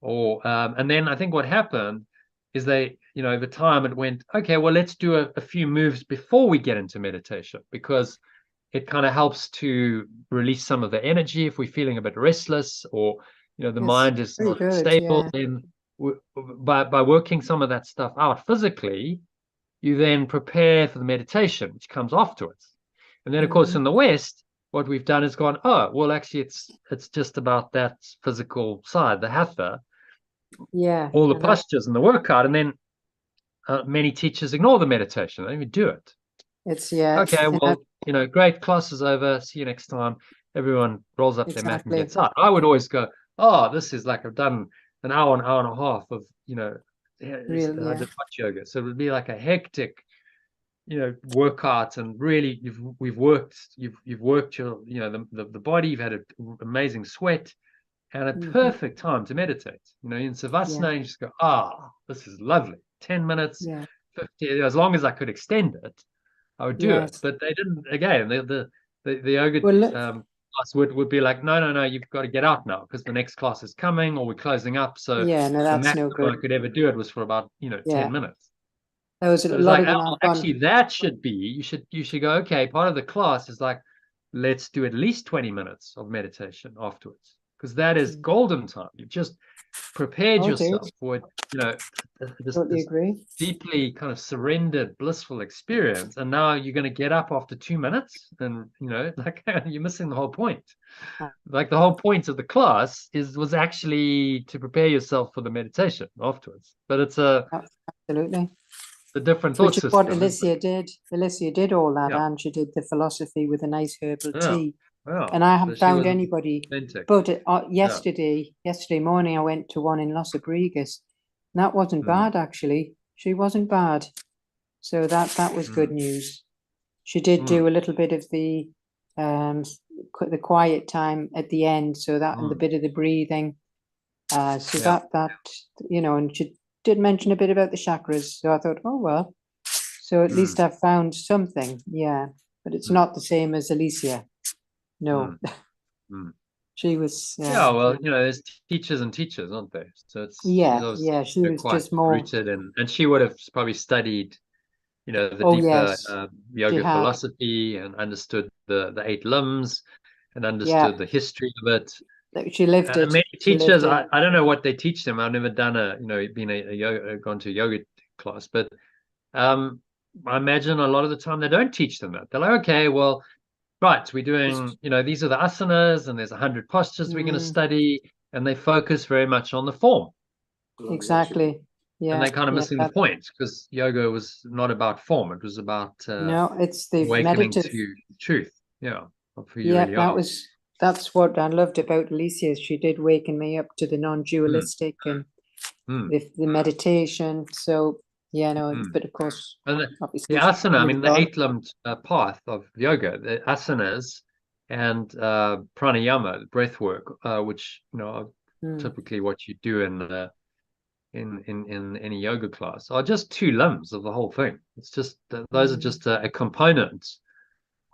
Or and then I think what happened is they, you know, over time it went, okay, well, let's do a few moves before we get into meditation, because it kind of helps to release some of the energy if we're feeling a bit restless, or you know the Yes. mind is Very not good. stable. Yeah. Then by working some of that stuff out physically, you then prepare for the meditation, which comes afterwards. And then, of course, Mm. in the West, what we've done is gone, oh, well, actually, it's just about that physical side, the hatha, Yeah. all the And that postures and the workout. And then many teachers ignore the meditation. They don't even do it. it's yeah. Okay, And that well, you know, great, class is over. See you next time. Everyone rolls up their mat and exactly. gets out. I would always go, oh, this is like I've done an hour and a half of, you know, Real. I Yeah. did hot yoga. So it would be like a hectic, you know, workout, and really you've worked your, you know, the body. You've had an amazing sweat and a Hmm. perfect time to meditate. You know, in Yeah. savasana, you just go, ah, this is lovely. 10 minutes, Yeah. 50, as long as I could extend it, I would do it. Yes. But they didn't. Again, the yoga Well, look, class would be like, no, no, no, you've got to get out now because the next class is coming, or we're closing up. So yeah, no, the that's no maximum good. I could ever do it was for about, you know, Yeah. 10 minutes. There was a But it's lot like, of oh, them I've gone. actually, that should be, you should go, okay, part of the class is like, let's do at least 20 minutes of meditation afterwards, because that is Mm. golden time. You've just prepared Oh, it yourself is. for, you know, Totally this agree. deeply kind of surrendered, blissful experience. And now you're going to get up after 2 minutes, and, you know, like you're missing the whole point. Like the whole point of the class was actually to prepare yourself for the meditation afterwards. But it's Absolutely. a different thought Which is what system, isn't it? Alicia did. Alicia did all that, Yeah. and she did the philosophy with a nice herbal Yeah. tea. Yeah. And I So haven't she found was anybody. authentic. But Yeah. yesterday morning, I went to one in Los Abrigas. And that wasn't Mm, bad, actually. She wasn't bad. So that was good mm, news. She did mm, do a little bit of the quiet time at the end, so that and the mm. bit of the breathing. So Yeah. that, you know, and she did mention a bit about the chakras. So I thought, oh, well, so at least I've found something. Yeah. But it's not the same as Alicia. No, Mm. she was, Yeah, well, you know, there's teachers and teachers, aren't there? So she's yeah, obviously, yeah, she you know, was quite just more, rooted, and she would have probably studied, you know, the oh, deeper yes, she yoga had, philosophy, and understood the 8 limbs, and yeah, understood the history of it. she lived And it. many She lived teachers, it. I don't know what they teach them. I've never done a, you know, been a yoga, gone to a yoga class, but um, I imagine a lot of the time they don't teach them that. They're like, okay, well, right, we're doing, you know, these are the asanas, and there's 100 postures we're going to Mm, study, and they focus very much on the form, exactly. and Yeah, they're kind of yeah. missing the That, point, because yoga was not about form; it was about no, it's the awakening meditative. to truth, yeah, of who you Yeah, really are. that's what I loved about Alicia. She did waken me up to the Mm, non-dualistic and mm, the meditation. So yeah, no, mm. but of course, And the obviously she asana, I mean, moved the on. 8 limbed path of yoga, the asanas and pranayama, breath work, which, you know, are Mm, typically what you do in any yoga class, are just 2 limbs of the whole thing. It's just those are mm, just a component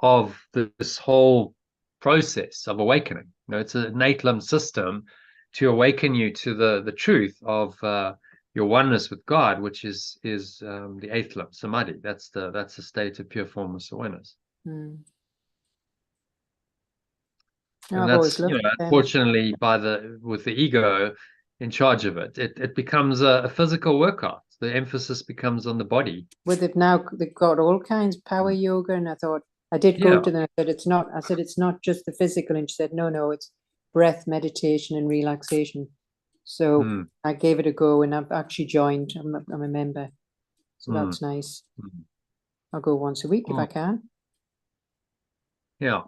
of this whole process of awakening. You know, it's an 8 limb system to awaken you to the truth of your oneness with God, which is the 8th limb samadhi. That's the state of pure formless awareness. mm. No, And I've always that's, you loved know, unfortunately, with the ego in charge of it, it becomes a physical workout. The emphasis becomes on the body. well, they've got all kinds of power yoga, and I thought I did go Yeah. to them. I said it's not. I said it's not just the physical, and she said no, no, it's breath, meditation, and relaxation. So Mm, I gave it a go, and I've actually joined. I'm a member, so mm, that's nice. mm. I'll go once a week if I Oh, can. yeah.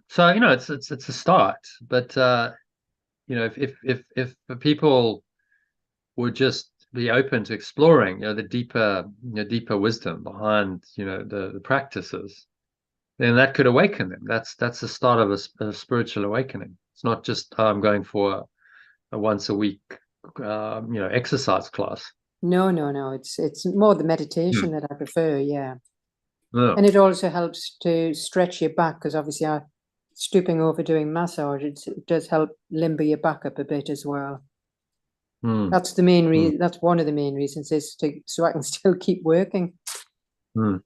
So, you know, it's a start, but you know, if the people would just be open to exploring, you know, the deeper wisdom behind, you know, the practices, then that could awaken them. That's the start of a spiritual awakening. It's not just, oh, I'm going for a once a week, you know, exercise class. No, no, no. It's more the Hmm. meditation that I prefer. Yeah, No. and it also helps to stretch your back because obviously I stooping over doing massage. It does help limber your back up a bit as well. Hmm. That's the main Hmm. reason. That's one of the main reasons is so I can still keep working. Hmm.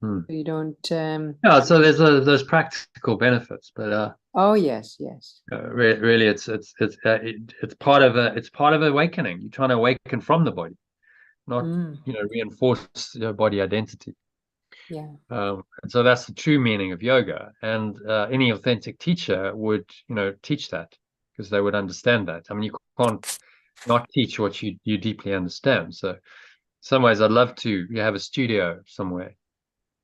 Hmm. So you don't. Yeah. So there's those practical benefits, but Oh yes, yes. really, it's part of awakening. You're trying to awaken from the body, not, Mm, you know, reinforce your body identity. yeah. And so that's the true meaning of yoga. And any authentic teacher would, you know, teach that, because they would understand that. I mean, you can't not teach what you deeply understand. So, in some ways, I'd love to have a studio somewhere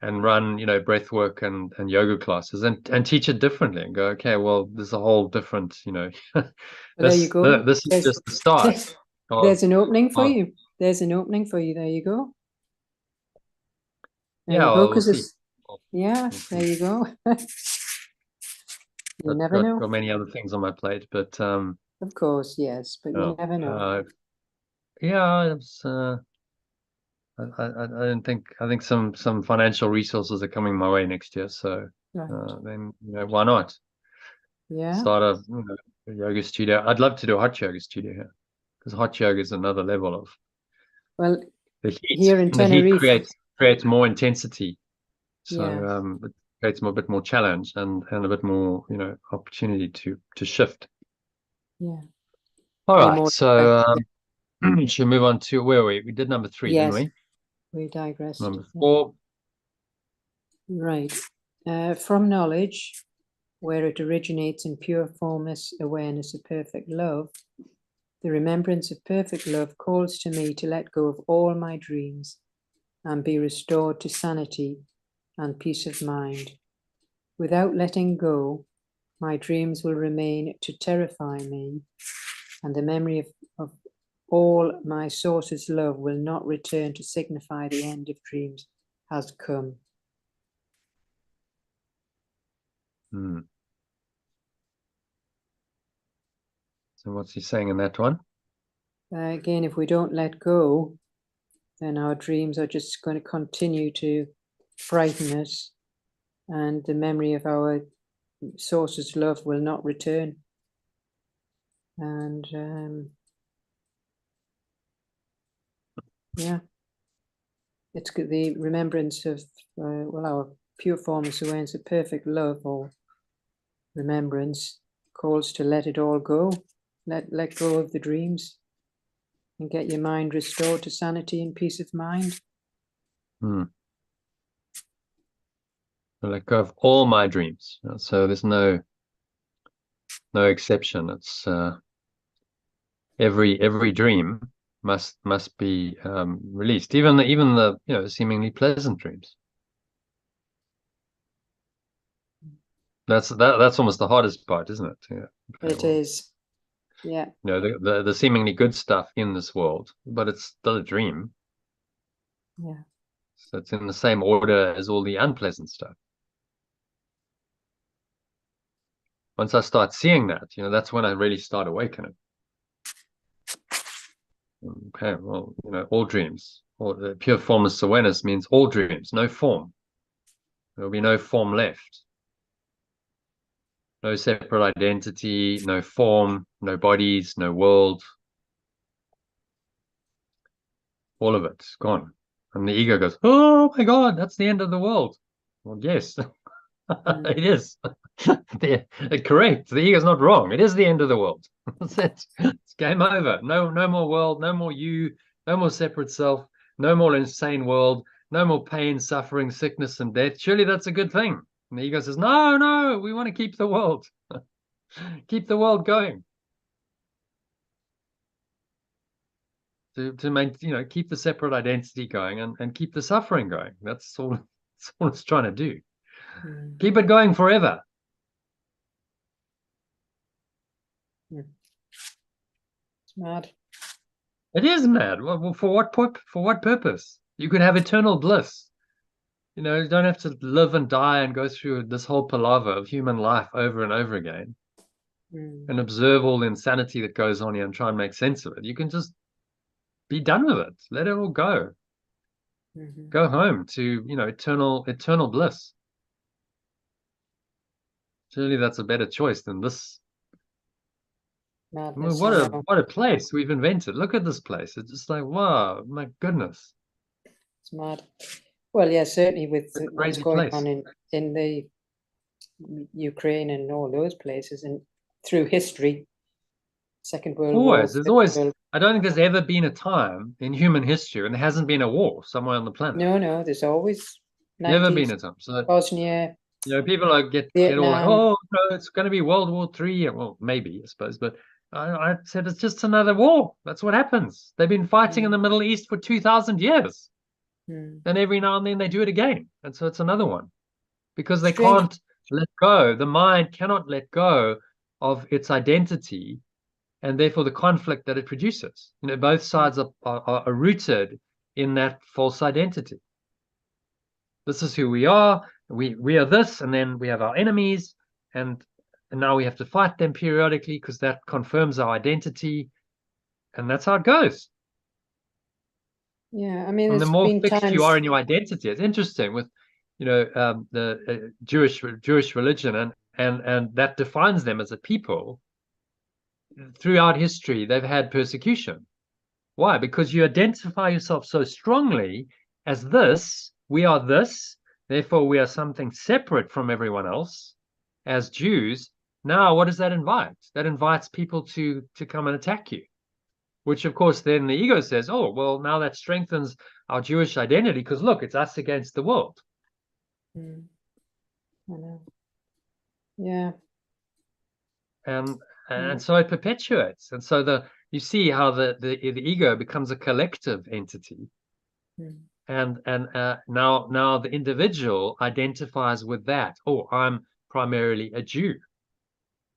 and run, you know, breath work and yoga classes, and teach it differently, and go, okay, well, there's a whole different, you know, Well, there you go. this is There's just the start of there's an opening for of you. There's an opening for you. There you go. There yeah. you go. Well, we'll Because see. it's yeah. We'll There see. you go. You never Got know. many other things on my plate, but Of course, yes, but yeah, you never know. yeah, it's I don't think, I think some financial resources are coming my way next year, so Right. then, you know, why not Yeah. start a, you know, a yoga studio? I'd love to do a hot yoga studio here, because hot yoga is another level of Well, the heat. here in And the heat Tenerife, creates more intensity, so yeah, it creates a bit more challenge, and a bit more, you know, opportunity to shift. yeah. All You're right, more so should we move on to where we did number 3, didn't yes. we? We digressed. Number Yeah. 4. Right. From knowledge, where it originates in pure formless awareness of perfect love, the remembrance of perfect love calls to me to let go of all my dreams and be restored to sanity and peace of mind. Without letting go, my dreams will remain to terrify me, and the memory of all my source's love will not return to signify the end of dreams has come. So what's he saying in that one? again, if we don't let go, then our dreams are just going to continue to frighten us, and the memory of our source's love will not return. And yeah, it's the remembrance of well, our pure formless awareness of perfect love or remembrance calls to let it all go. Let go of the dreams and get your mind restored to sanity and peace of mind. Let go of all my dreams. So there's no exception. It's every dream must be released, even the seemingly pleasant dreams. That's almost the hardest part, isn't it? Yeah. It is. Yeah. The seemingly good stuff in this world, but it's still a dream. Yeah. So it's in the same order as all the unpleasant stuff. Once I start seeing that, that's when I really start awakening. Okay, well, all dreams, or the pure formless awareness means all dreams, no form. There will be no form left. No separate identity, no form, no bodies, no world. All of it's gone. And the ego goes, oh my God, that's the end of the world. Well, yes, it is. Correct. The ego's not wrong. It is the end of the world. That's it. It's game over. No more world, no more you, no more separate self, no more insane world, no more pain, suffering, sickness, and death. Surely that's a good thing. And the ego says, no, we want to keep the world. Keep the world going. To maintain, keep the separate identity going and keep the suffering going. That's all it's trying to do. Keep it going forever. It's mad. It is mad. Well, for what purpose? You could have eternal bliss. You don't have to live and die and go through this whole palaver of human life over and over again and observe all the insanity that goes on here and try and make sense of it. You can just be done with it. Let it all go. Go home to, eternal bliss. Surely that's a better choice than this. Madness, what a place we've invented. Look at this place. It's just like, wow, my goodness. It's mad. Well, yeah, certainly with what's going on in the Ukraine and all those places, and through history, Second World War. There's always. I don't think there's ever been a time in human history when there hasn't been a war somewhere on the planet. No, there's always never been a time. So Bosnia. People get all like, oh no, it's going to be World War III. Well, maybe I suppose, but I said it's just another war. That's what happens. They've been fighting in the Middle East for 2,000 years. Then every now and then they do it again, and so it's another one, because they can't let go. The mind cannot let go of its identity, and therefore the conflict that it produces. Both sides are rooted in that false identity. This is who we are. We are this, and then we have our enemies, and now we have to fight them periodically because that confirms our identity, and that's how it goes. Yeah, I mean, and the more fixed you are in your identity, it's interesting with, the Jewish religion, and that defines them as a people. Throughout history, they've had persecution. Why? Because you identify yourself so strongly as this. We are this, therefore we are something separate from everyone else as Jews. Now, what does that invite? That invites people to come and attack you. Which, of course, then the ego says, oh, well, now that strengthens our Jewish identity because, look, it's us against the world. I know. Yeah. And so it perpetuates. And so you see how the ego becomes a collective entity. And now the individual identifies with that. Oh, I'm primarily a Jew,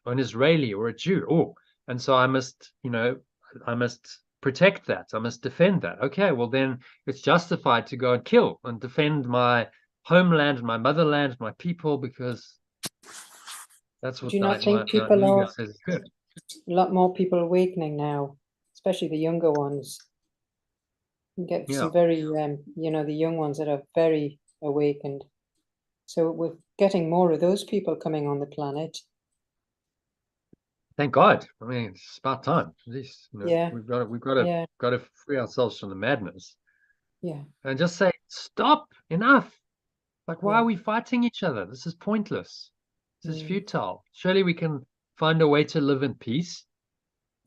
or an Israeli, or a Jew. Oh, and so I must protect that. I must defend that. Okay, well then it's justified to go and kill and defend my homeland, my motherland, my people, because that's what do you not think people ego says is good. A lot more people awakening now. It's especially the younger ones. You get Yeah. some very, you know, the young ones that are very awakened. So we're getting more of those people coming on the planet. Thank God. I mean, it's about time. At least, you know, Yeah, got to free ourselves from the madness yeah, and just say, stop, enough. Like, why yeah. are we fighting each other? This is pointless. This is Mm, futile. Surely we can find a way to live in peace.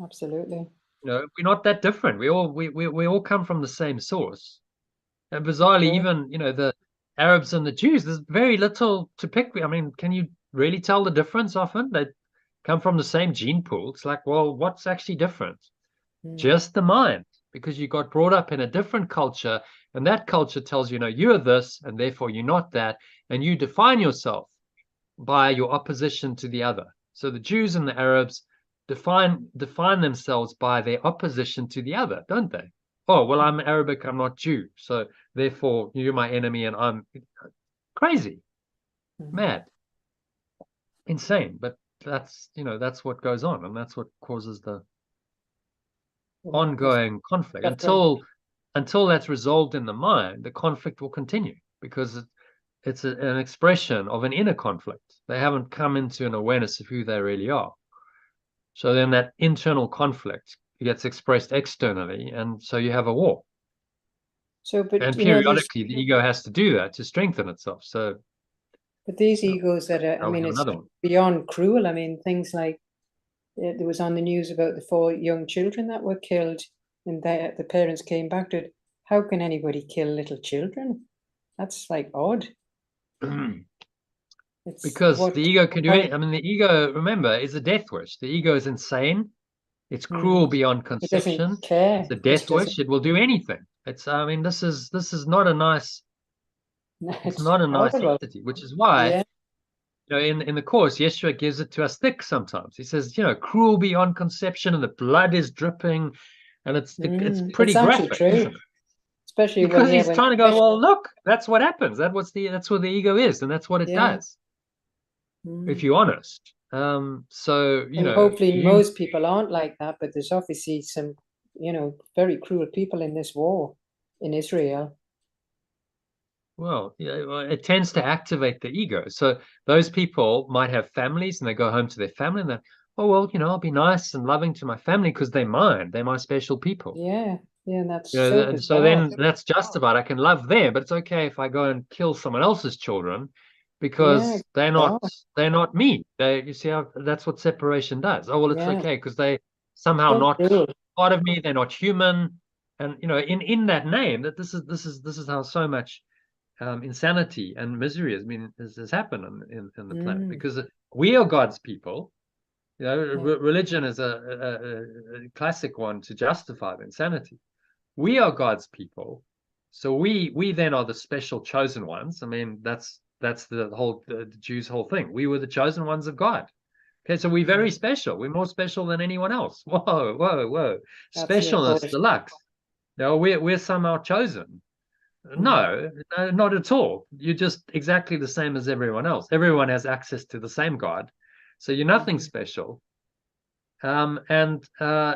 absolutely. You know, we're not that different. We all come from the same source. And bizarrely, True. even, you know, the Arabs and the Jews, there's very little to pick. I mean, can you really tell the difference often? They come from the same gene pool. It's like, well, what's actually different? Mm, Just the mind, because you got brought up in a different culture, and that culture tells you, no, you're this, and therefore you're not that, and you define yourself by your opposition to the other. So the Jews and the Arabs define themselves by their opposition to the other, don't they? Oh, well, I'm Arabic, I'm not Jew, so therefore you're my enemy, and I'm crazy, mm. mad, insane. But that's, you know, that's what goes on, and that's what causes the The madness. ongoing conflict. Suffering. Until that's resolved in the mind, the conflict will continue because it's an expression of an inner conflict. They haven't come into an awareness of who they really are. So then that internal conflict gets expressed externally, and so you have a war. So, but And you know, these, periodically, the ego has to do that to strengthen itself. So but these you know, egos that are, I I'll mean, have it's another one. beyond cruel. I mean, things like there was on the news about the 4 young children that were killed, and the parents came back to it. How can anybody kill little children? That's like odd. It's Because what the ego can do horror. anything. I mean, the ego, remember, is a death wish. The ego is insane. It's cruel Mm, beyond it doesn't conception. It's care. a Just death doesn't. wish. It will do anything. It's, I mean, this is not a nice, it's It's not a nice horrible. entity, which is why, Yeah, you know, in the course, Yeshua gives it to us thick sometimes. He says, you know, cruel beyond conception, and the blood is dripping, and it's it's pretty actually graphic, true. isn't it? Especially when, Because yeah, he's when trying to go, especially, well, look, that's what happens. That's what the ego is, and that's what it yeah. does, if Mm. you're honest. So, you And know, hopefully most people aren't like that, but there's obviously some, you know, very cruel people in this war in Israel. well, yeah, well, it tends to activate the ego. So those people might have families, and they go home to their family, and they're, oh, well, you know, I'll be nice and loving to my family because they're mine. They're my special people. Yeah, yeah, and You that's know, so and so bizarre. then that's justified. I can love them, but it's okay if I go and kill someone else's children Yeah, because bizarre. they're not me. You see how that's what separation does. Oh, well, it's Yeah, okay because they somehow so not cruel. part of me. They're not human, and you know, in that name, that this is how so much insanity and misery has happened in the planet, Mm, because we are God's people. You know, yeah. religion is a classic one to justify the insanity. We are God's people, so we then are the special chosen ones. I mean, that's the Jews' whole thing. We were the chosen ones of God. Okay, so we're very Mm, special. We're more special than anyone else. Whoa, whoa, whoa! that's the Specialness opposite. deluxe. No, we're somehow chosen. Mm, No, not at all. You're just exactly the same as everyone else. Everyone has access to the same God, so you're nothing mm, special. And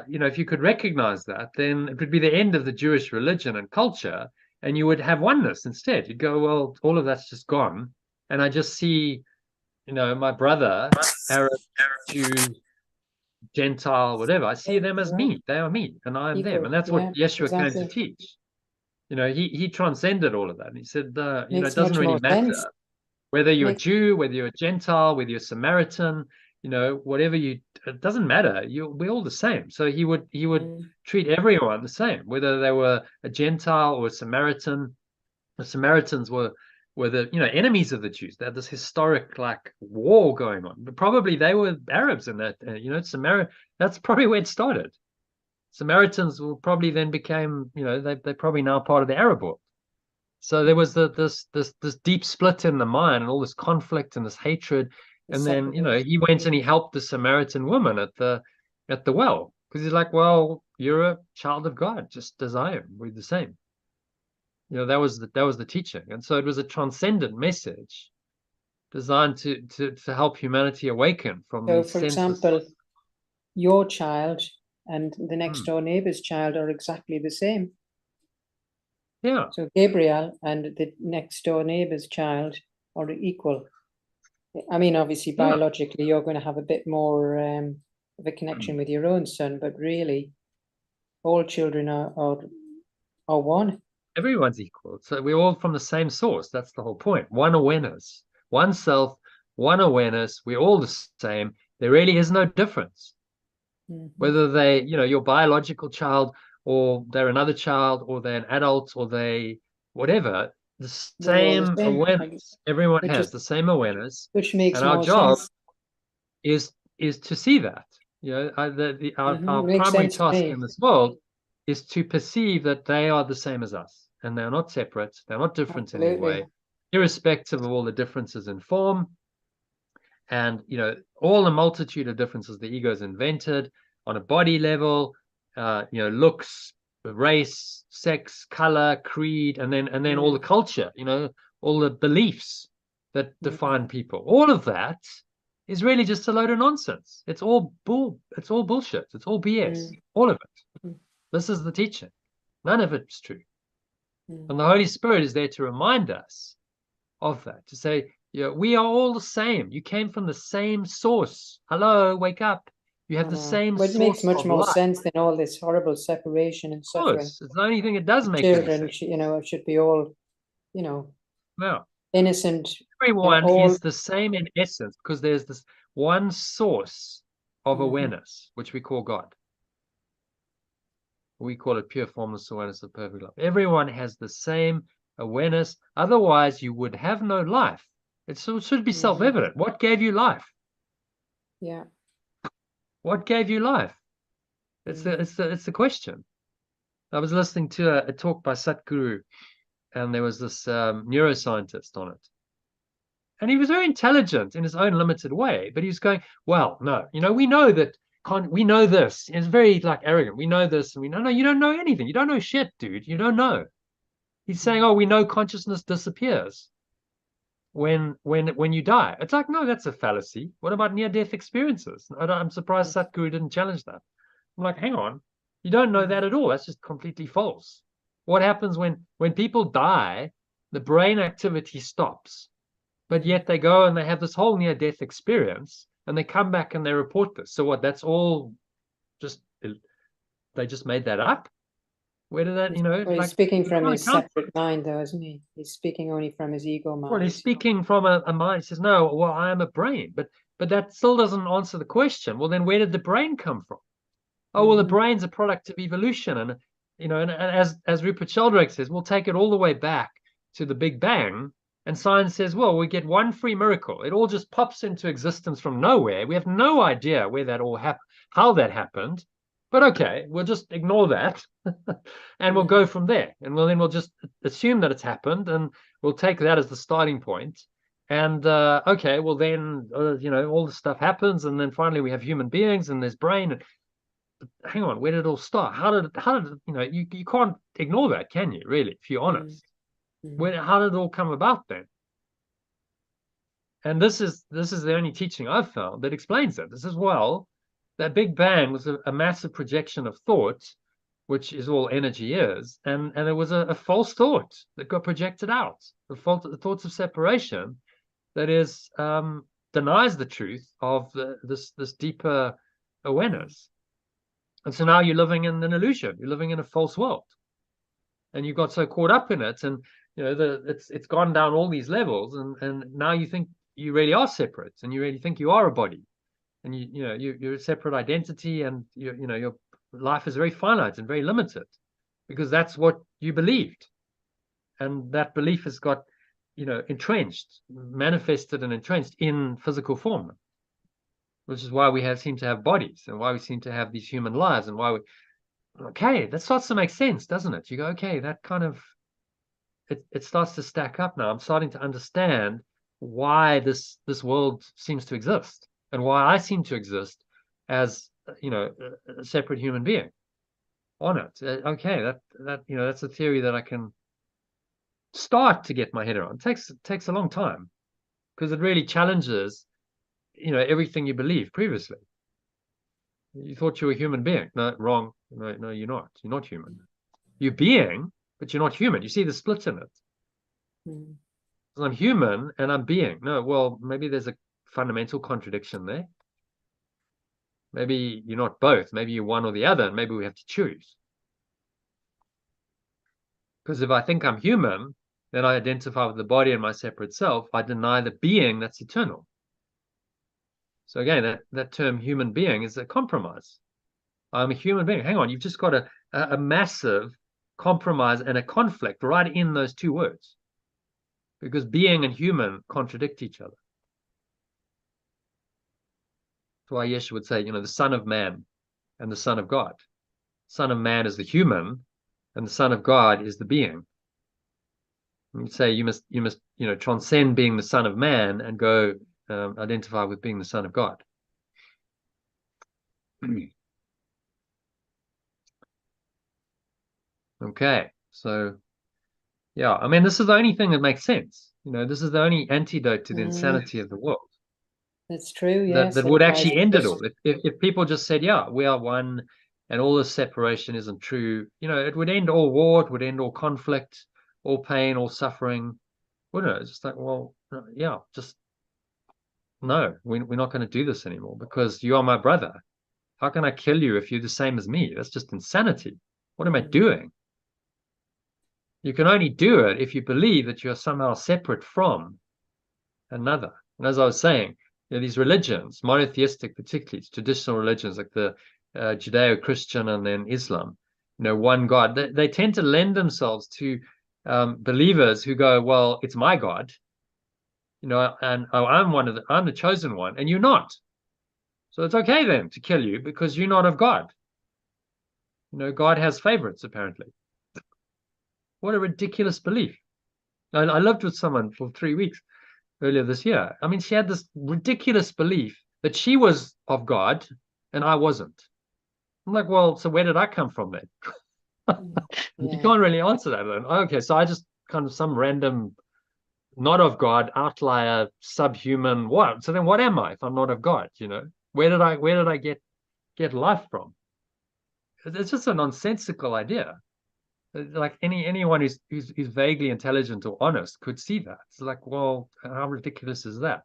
you know, if you could recognize that, then it would be the end of the Jewish religion and culture, and you would have oneness instead. You'd go, well, all of that's just gone, and I just see, you know, my brother, Arab, Jew, Gentile, whatever. I see them as yeah, me. They are me, and I am them, equal. and that's what Yeah, Yeshua came to exactly. teach. You know, he transcended all of that, and he said, you know, it Makes doesn't much really more sense. matter whether you're a Makes Jew, whether you're a Gentile, whether you're a Samaritan, you know, whatever you, it doesn't matter. We're all the same. So he would mm, treat everyone the same, whether they were a Gentile or a Samaritan. The Samaritans were the, you know, enemies of the Jews. They had this historic like war going on. But probably they were Arabs in that, you know, that's probably where it started. Samaritans will probably then became, you know, they're probably now part of the Arab world. So there was mm. this deep split in the mind, and all this conflict and this hatred. The And then, you know, separation. he went and he helped the Samaritan woman at the well, because he's like, well, you're a child of God, just as I am. We're the same. You know, that was the teaching. And so it was a transcendent message designed to help humanity awaken from So, these for senseless. example, your child and the next door neighbor's child are exactly the same. Yeah. So Gabriel and the next door neighbor's child are equal. I mean, obviously, biologically, you're going to have a bit more of a connection with your own son, but really, all children are one. Everyone's equal. So we're all from the same source. That's the whole point. One awareness, one self, one awareness. We're all the same. There really is no difference. Whether they, your biological child, or they're another child, or they're an adult, or they whatever, the same awareness. Everyone has the same awareness, which makes and our more job sense. is to see that. Our Makes primary sense to task me. in this world is to perceive that they are the same as us, and they're not separate. They're not different in any way, irrespective of all the differences in form, and all the multitude of differences the ego's invented on a body level, looks, race, sex, color, creed, and then all the culture, all the beliefs that define people. All of that is really just a load of nonsense. It's all bullshit. It's all BS. All of it. This is the teaching. None of it's true. And the Holy Spirit is there to remind us of that, to say, we are all the same. You came from the same source. Hello, wake up. You have the same source. It makes much of more life. sense than all this horrible separation and suffering. It's the only thing that does make children. sense. Should be all, innocent. Everyone is the same in essence, because there's this one source of awareness, which we call God. We call it pure formless awareness of perfect love. Everyone has the same awareness. Otherwise, you would have no life. It should be self-evident. What gave you life? Yeah. What gave you life? It's the question. I was listening to a talk by Satguru, and there was this neuroscientist on it. And he was very intelligent in his own limited way, but he was going, well, no, we know that, we know this. It's very arrogant. We know this, and we know, no, you don't know anything. You don't know shit, dude. You don't know. He's saying, oh, we know consciousness disappears when you die. It's like, no, that's a fallacy. What about near-death experiences? I'm surprised Satguru didn't challenge that. I'm like, hang on, you don't know that at all. That's just completely false. What happens when people die? The brain activity stops, but yet they go and they have this whole near-death experience, and they come back and they report this. So what? That's all just, they just made that up? Where did that, Well, he's speaking from his separate mind, though, isn't he? He's speaking only from his ego mind. Well, he's speaking from a mind. He says, no, well, I am a brain, but that still doesn't answer the question. Well, then where did the brain come from? Oh, well, the brain's a product of evolution, and and as Rupert Sheldrake says, we'll take it all the way back to the Big Bang, and science says, well, we get one free miracle. It all just pops into existence from nowhere. We have no idea where that all happened, how that happened. But okay, we'll just ignore that, and we'll go from there. And then we'll just assume that it's happened, and we'll take that as the starting point. And okay, well then, all this stuff happens, and then finally we have human beings, and there's brain. And hang on, where did it all start? How did you can't ignore that, can you? Really, if you're honest, how did it all come about then? And this is the only teaching I've found that explains it. This is, well, that Big Bang was a massive projection of thought, which is all energy is, and it was a false thought that got projected out. The thoughts of separation that is denies the truth of this deeper awareness. And so now you're living in an illusion. You're living in a false world, and you got so caught up in it, and it's gone down all these levels, and now you think you really are separate, and you really think you are a body. And you're a separate identity, and your life is very finite and very limited, because that's what you believed, and that belief has got entrenched, manifested, and entrenched in physical form, which is why we seem to have bodies, and why we seem to have these human lives, and why that starts to make sense, doesn't it? You go, okay, that kind of it starts to stack up now. I'm starting to understand why this world seems to exist, and why I seem to exist as a separate human being on it. Okay, that's a theory that I can start to get my head around. It takes a long time, because it really challenges everything you believed previously. You thought you were a human being. No, wrong. No, you're not. You're not human. You're being, but you're not human. You see the split in it. Mm. I'm human and I'm being. No, well, maybe there's a fundamental contradiction there. Maybe you're not both. Maybe you're one or the other, and maybe we have to choose. Because if I think I'm human, then I identify with the body and my separate self. I deny the being that's eternal. So again, that term human being is a compromise. I'm a human being. Hang on, you've just got a massive compromise and a conflict right in those two words. Because being and human contradict each other. That's why Yeshua would say, the Son of Man and the Son of God. Son of Man is the human, and the Son of God is the being. You'd say you must transcend being the Son of Man and go identify with being the Son of God. Okay, so yeah, I mean, this is the only thing that makes sense. This is the only antidote to the insanity of the world. That's true, yes. That would actually end it all. If people just said, yeah, we are one, and all this separation isn't true, it would end all war, it would end all conflict, all pain, all suffering. Wouldn't it? It's just like, well, yeah, just no, we're not going to do this anymore because you are my brother. How can I kill you if you're the same as me? That's just insanity. What am I doing? You can only do it if you believe that you're somehow separate from another. And as I was saying, these religions, monotheistic particularly, traditional religions like the Judeo-Christian and then Islam, one God, they tend to lend themselves to believers who go, well, it's my God, and I'm the chosen one, and you're not. So it's okay then to kill you because you're not of God. God has favorites, apparently. What a ridiculous belief. I lived with someone for 3 weeks earlier this year. I mean, she had this ridiculous belief that she was of God and I wasn't. I'm like, well, so where did I come from then? You can't really answer that then. Okay, so I just kind of some random not of God, outlier, subhuman, what? So then what am I if I'm not of God? Where did I get life from? It's just a nonsensical idea. Like anyone who's vaguely intelligent or honest could see that. It's like, well, how ridiculous is that?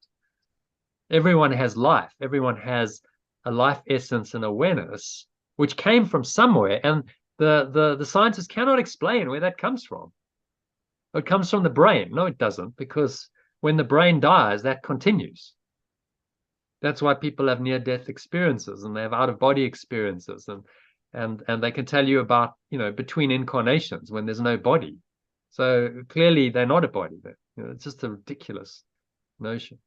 Everyone has life. Everyone has a life essence and awareness, which came from somewhere, and the scientists cannot explain where that comes from. It comes from the brain. No, it doesn't, because when the brain dies, that continues. That's why people have near-death experiences and they have out-of-body experiences, and they can tell you about, between incarnations when there's no body. So clearly they're not a body. It's just a ridiculous notion.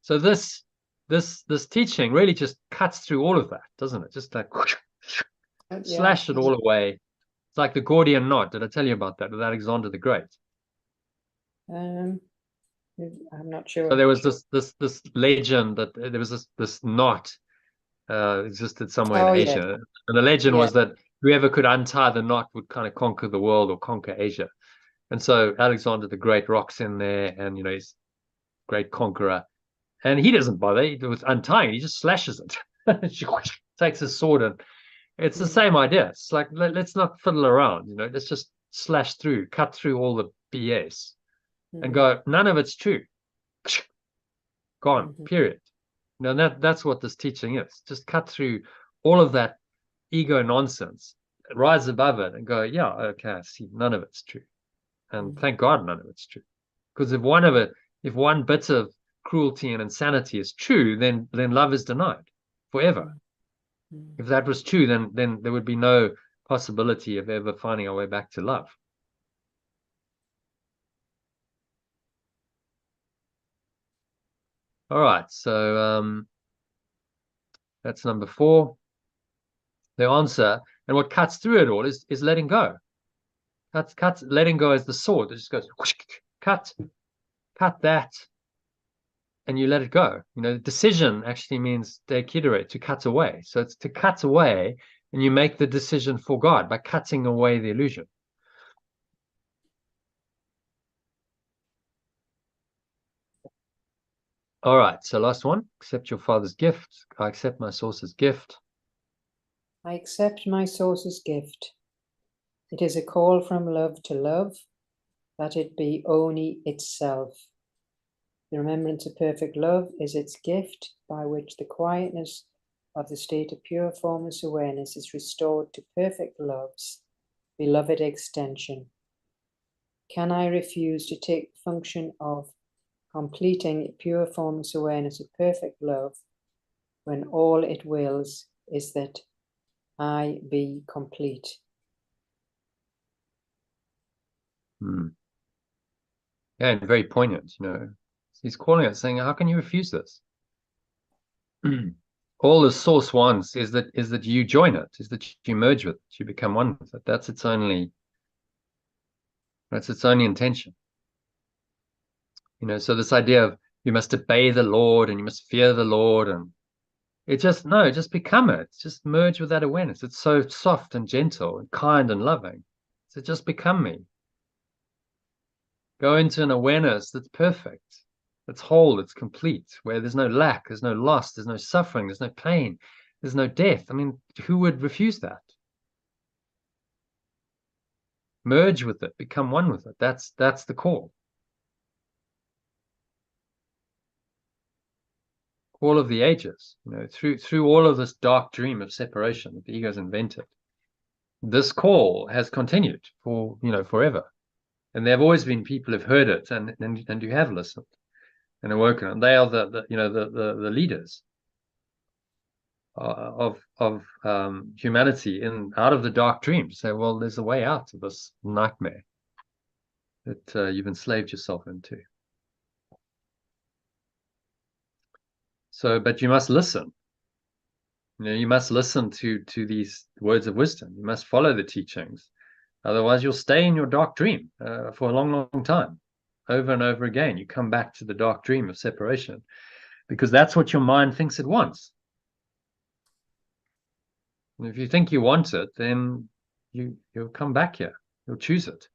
So this teaching really just cuts through all of that, doesn't it? Just like slash it all away. It's like the Gordian knot. Did I tell you about that with Alexander the Great? I'm not sure. So there was this legend that there was this knot existed somewhere in Asia, and the legend was that whoever could untie the knot would kind of conquer the world or conquer Asia. And so Alexander the Great rocks in there, and he's great conqueror, and he doesn't bother with untying. He just slashes it. Takes his sword, and it's the same idea. It's like, let's not fiddle around. Let's just slash through, cut through all the BS, and go, none of it's true. Gone. Period. That's what this teaching is. Just cut through all of that ego nonsense, rise above it, and go, yeah, okay, I see, none of it's true. And thank God none of it's true. Because if one bit of cruelty and insanity is true, then love is denied forever. If that was true, then there would be no possibility of ever finding our way back to love. All right, so that's number 4. The answer, and what cuts through it all is letting go. Letting go as the sword. It just goes cut that, and you let it go. Decision actually means deikidere, to cut away. So it's to cut away, and you make the decision for God by cutting away the illusion. All right, so last one. Accept your Father's gift. I accept my source's gift. I accept my source's gift. It is a call from love to love, that it be only itself. The remembrance of perfect love is its gift by which the quietness of the state of pure formless awareness is restored to perfect love's beloved extension. Can I refuse to take the function of completing pure formless awareness of perfect love when all it wills is that I be complete? Yeah, and very poignant, you know. He's calling it, saying, how can you refuse this? All the source wants is that you join it, is that you merge with it, you become one with it. That's its only intention. You know, so this idea of you must obey the Lord and you must fear the Lord, and just become it. Just merge with that awareness. It's so soft and gentle and kind and loving. So just become me. Go into an awareness that's perfect, that's whole, that's complete, where there's no lack, there's no loss, there's no suffering, there's no pain, there's no death. I mean, who would refuse that? Merge with it, become one with it. That's the call. Call of the ages, you know, through all of this dark dream of separation that the ego's invented. This call has continued for, you know, forever. And there have always been people who've heard it and who have listened and awoken. And they are the leaders of humanity out of the dark dream. Say, well, there's a way out of this nightmare that you've enslaved yourself into. So, but you must listen. You know, you must listen to these words of wisdom. You must follow the teachings. Otherwise, you'll stay in your dark dream for a long, long time. Over and over again, you come back to the dark dream of separation because that's what your mind thinks it wants. And if you think you want it, then you'll come back here. You'll choose it.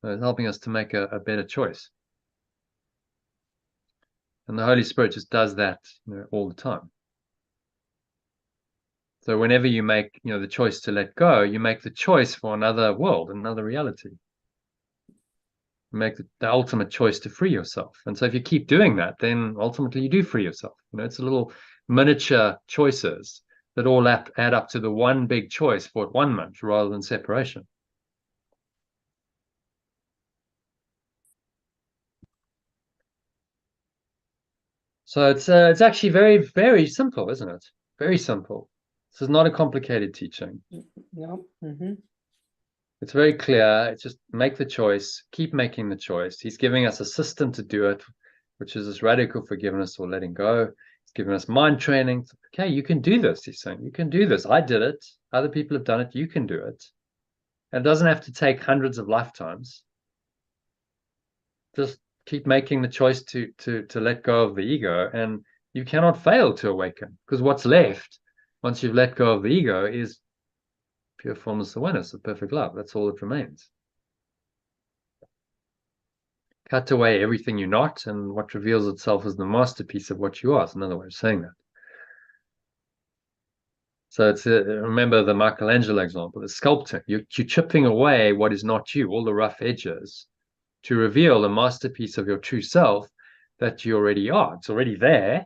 It's helping us to make a better choice. And the Holy Spirit just does that, you know, all the time. So whenever you make, you know, the choice to let go, you make the choice for another world, another reality. You make the ultimate choice to free yourself. And so if you keep doing that, then ultimately you do free yourself. You know, it's a little miniature choices that all add up to the one big choice for at one month rather than separation. So it's actually very, very simple, isn't it? Very simple. This is not a complicated teaching. No. It's very clear. It's just make the choice, keep making the choice. He's giving us a system to do it, which is this radical forgiveness or letting go. He's giving us mind training. Okay, you can do this. He's saying, you can do this. I did it. Other people have done it. You can do it. And it doesn't have to take hundreds of lifetimes. Just keep making the choice to let go of the ego, and you cannot fail to awaken, because what's left once you've let go of the ego is pure formless awareness of perfect love. That's all that remains. Cut away everything you're not, and what reveals itself as the masterpiece of what you are. Is another way of saying that. So it's remember the Michelangelo example, the sculptor. You're chipping away what is not you, all the rough edges, to reveal the masterpiece of your true self that you already are. It's already there,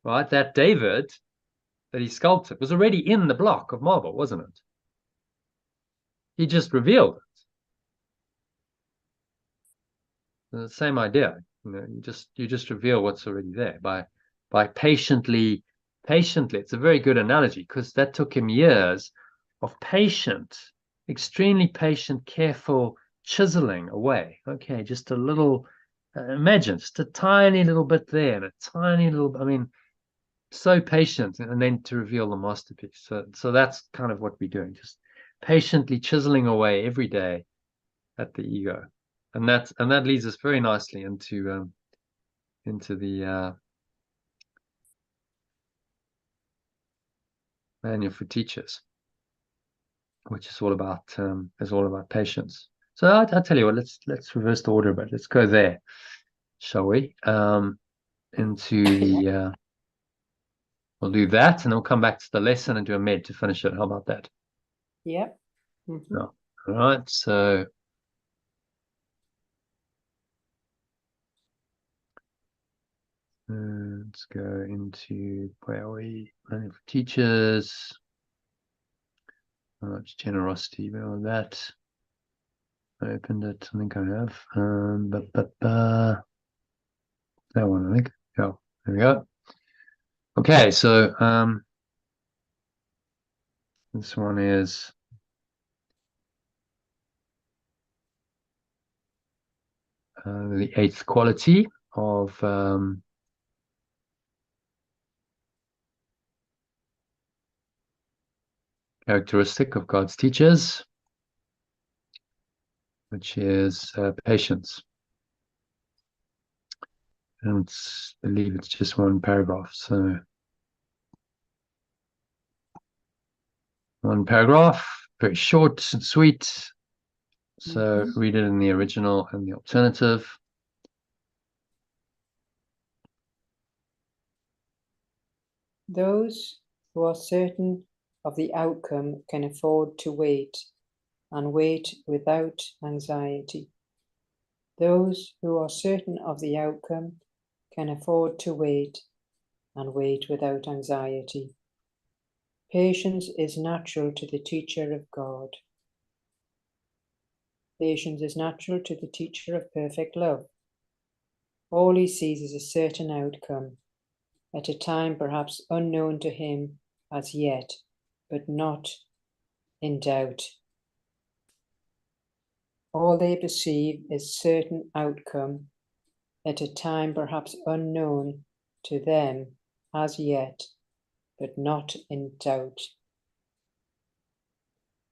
right? That David that he sculpted was already in the block of marble, wasn't it? He just revealed it. The same idea, you know. You just reveal what's already there by patiently. It's a very good analogy, because that took him years of extremely patient, careful chiseling away. Okay, just a little. Imagine just a tiny little bit there, and a tiny little. I mean, so patient, and then to reveal the masterpiece. So that's kind of what we're doing, just patiently chiseling away every day at the ego, and that leads us very nicely into the manual for teachers, which is all about patience. So I'll tell you what, let's reverse the order, but let's go there, shall we? Into the we'll do that, and then we'll come back to the lesson and do a med to finish it. How about that? Yep. Mhm. No. All right. So let's go into where are we? Learning for teachers. How much generosity on that? I opened it. I think I have. That one, I think. Oh, there we go. Okay, so this one is the eighth quality of characteristic of God's teachers, which is patience. And I believe it's just one paragraph. So one paragraph, very short and sweet. So read it in the original and the alternative. Those who are certain of the outcome can afford to wait, and wait without anxiety. Those who are certain of the outcome can afford to wait, and wait without anxiety. Patience is natural to the teacher of God. Patience is natural to the teacher of perfect love. All he sees is a certain outcome, at a time perhaps unknown to him as yet, but not in doubt. All they perceive is certain outcome, at a time perhaps unknown to them as yet, but not in doubt.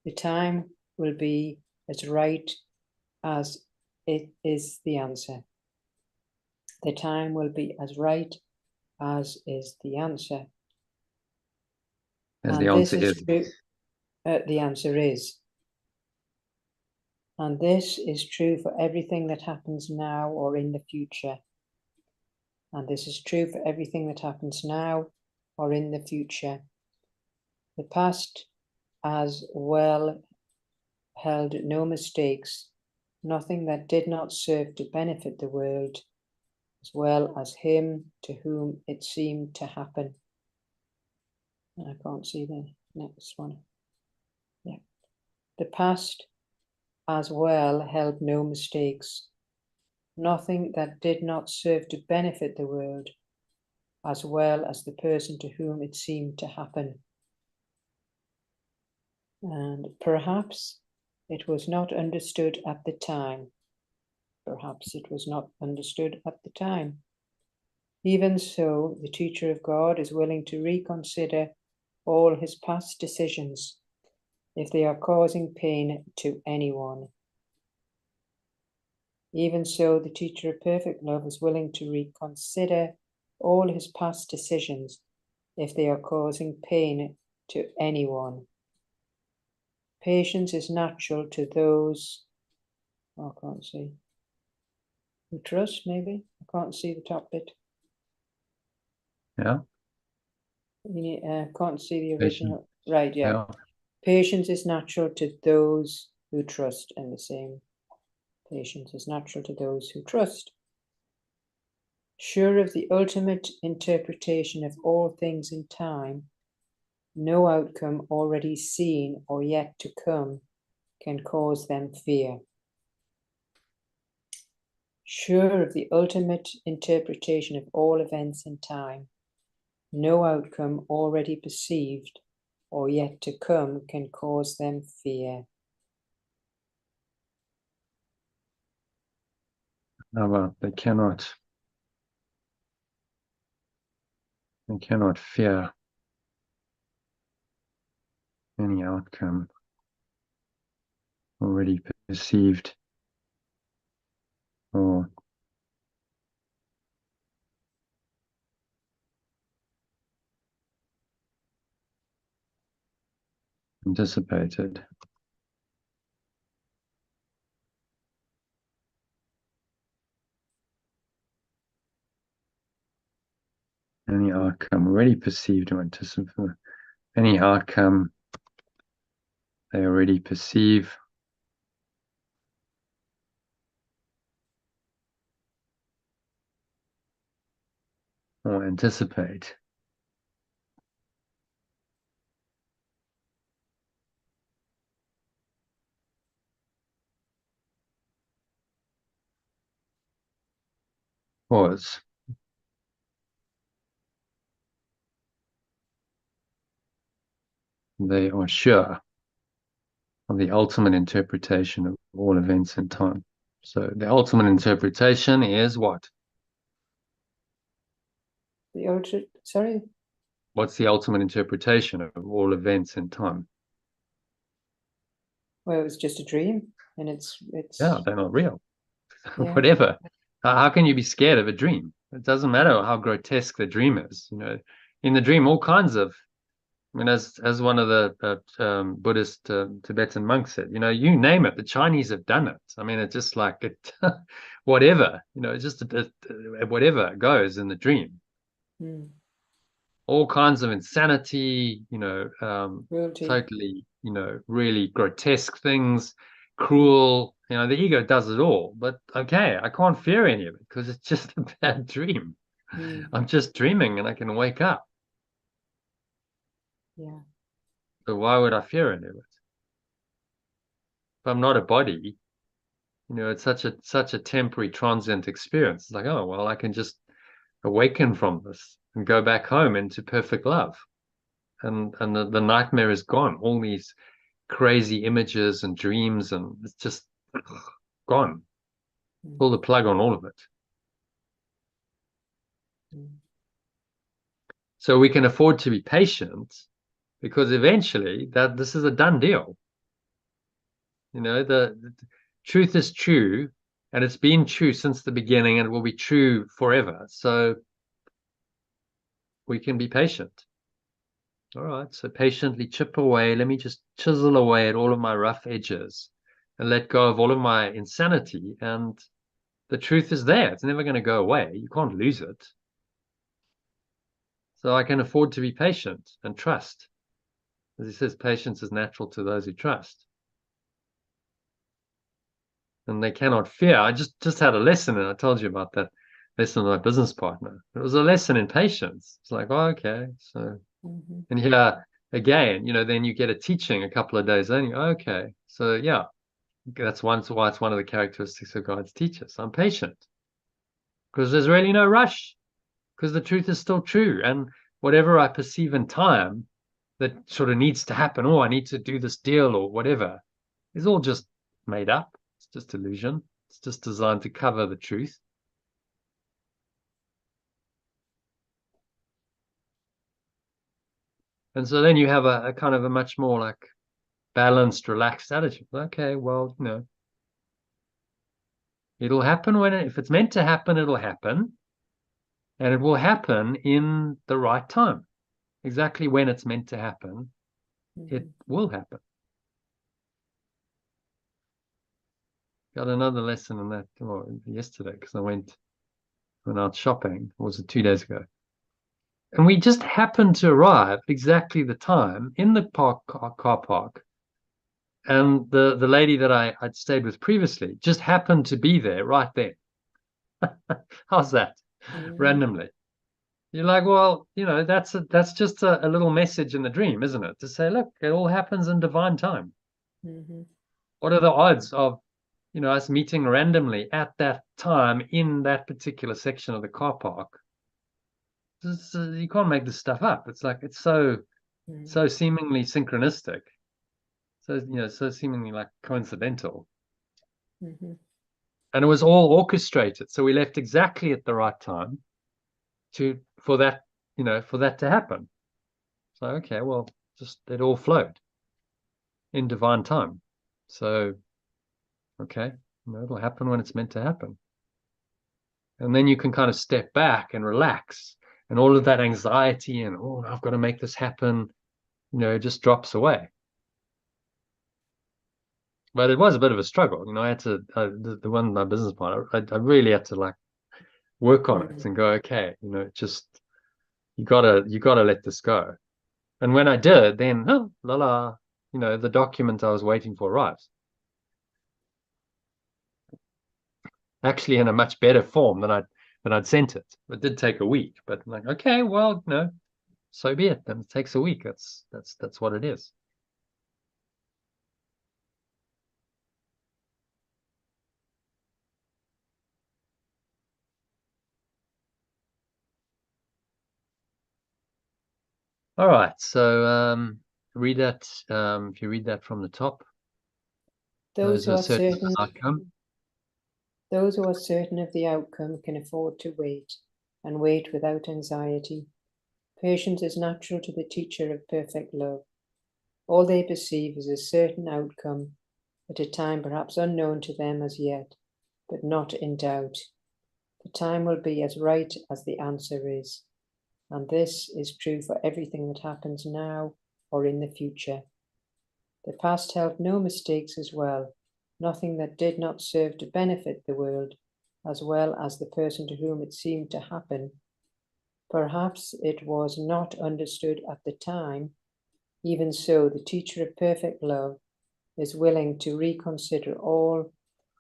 The time will be as right as it is the answer. The time will be as right as is the answer. As And the this answer is is. true. The answer is. And this is true for everything that happens now or in the future. And this is true for everything that happens now or in the future. The past as well held no mistakes, nothing that did not serve to benefit the world, as well as him to whom it seemed to happen. I can't see the next one. Yeah. The past as well held no mistakes, nothing that did not serve to benefit the world, as well as the person to whom it seemed to happen. And perhaps it was not understood at the time. Perhaps it was not understood at the time. Even so, the teacher of God is willing to reconsider all his past decisions if they are causing pain to anyone. Even so, the teacher of perfect love is willing to reconsider all his past decisions if they are causing pain to anyone. Patience is natural to those, I can't see, who trust, maybe? I can't see the top bit. Yeah. Can't see the original. Patience. Right, yeah. Yeah. Patience is natural to those who trust, and the same. Patience is natural to those who trust. Sure of the ultimate interpretation of all things in time, no outcome already seen or yet to come can cause them fear. Sure of the ultimate interpretation of all events in time, no outcome already perceived or yet to come can cause them fear. Well, they cannot fear any outcome already perceived or anticipated. Any outcome already perceived or anticipated. Any outcome they already perceive or anticipate. Pause. They are sure of the ultimate interpretation of all events in time. So the ultimate interpretation is what? Sorry? What's the ultimate interpretation of all events in time? Well, it was just a dream, and it's Yeah, they're not real. Yeah. Whatever. How can you be scared of a dream? It doesn't matter how grotesque the dream is. You know, in the dream, all kinds of. I mean, as one of the Buddhist Tibetan monks said, you know, you name it, the Chinese have done it. I mean, it's just like it, whatever. You know, it's just whatever goes in the dream. All kinds of insanity. You know, totally. You know, really grotesque things, cruel. You know, the ego does it all. But okay, I can't fear any of it because it's just a bad dream. I'm just dreaming, and I can wake up. Yeah. So why would I fear any of it? If I'm not a body, you know, it's such a temporary, transient experience. It's like, oh well, I can just awaken from this and go back home into perfect love, and the nightmare is gone. All these crazy images and dreams, and it's just gone. Pull the plug on all of it. So we can afford to be patient because eventually this is a done deal. You know, the truth is true, and it's been true since the beginning, and it will be true forever. So we can be patient. All right, so patiently chip away. Let me just chisel away at all of my rough edges and let go of all of my insanity. And the truth is there. It's never going to go away. You can't lose it. So I can afford to be patient and trust. As he says, patience is natural to those who trust. And they cannot fear. I just had a lesson, and I told you about that lesson with my business partner. It was a lesson in patience. It's like, oh, okay. So, and here again, you know, then you get a teaching a couple of days later. Okay. So yeah, that's why it's one of the characteristics of God's teachers. I'm patient because there's really no rush, because the truth is still true. And whatever I perceive in time that sort of needs to happen, oh, I need to do this deal or whatever, is all just made up. It's just illusion. It's just designed to cover the truth. And so then you have a kind of a much more like balanced, relaxed attitude. Okay, well, you know, it'll happen if it's meant to happen, it'll happen. And it will happen in the right time. Exactly when it's meant to happen, it will happen. Got another lesson in that yesterday because I went out shopping. Or was it 2 days ago? And we just happened to arrive exactly the time in the car park. And the lady that I'd stayed with previously just happened to be there right there. How's that? Randomly. You're like, well, you know, that's just a little message in the dream, isn't it? To say, look, it all happens in divine time. What are the odds of, you know, us meeting randomly at that time in that particular section of the car park? You can't make this stuff up. It's like it's so seemingly synchronistic. So, you know, so seemingly like coincidental. And it was all orchestrated. So we left exactly at the right time for that to happen. So, okay, well, just it all flowed in divine time. So, okay, you know, it'll happen when it's meant to happen. And then you can kind of step back and relax, and all of that anxiety and, oh, I've got to make this happen, you know, it just drops away. But it was a bit of a struggle. You know, I had to, the one, my business partner, I really had to like work on it and go, okay, you know, just you gotta let this go. And when I did, then oh, la la, the document I was waiting for arrived. Actually, in a much better form than I'd sent it. It did take a week, but I'm like, okay, well, no, so be it. Then it takes a week. That's what it is. All right, so read that. If you read that from the top, Those who are are certain of certain, the outcome. those who are certain of the outcome can afford to wait, and wait without anxiety. Patience is natural to the teacher of perfect love. All they perceive is a certain outcome at a time perhaps unknown to them as yet, but not in doubt. The time will be as right as the answer is, and this is true for everything that happens now or in the future. The past held no mistakes as well, nothing that did not serve to benefit the world as well as the person to whom it seemed to happen. Perhaps it was not understood at the time. Even so, the teacher of perfect love is willing to reconsider all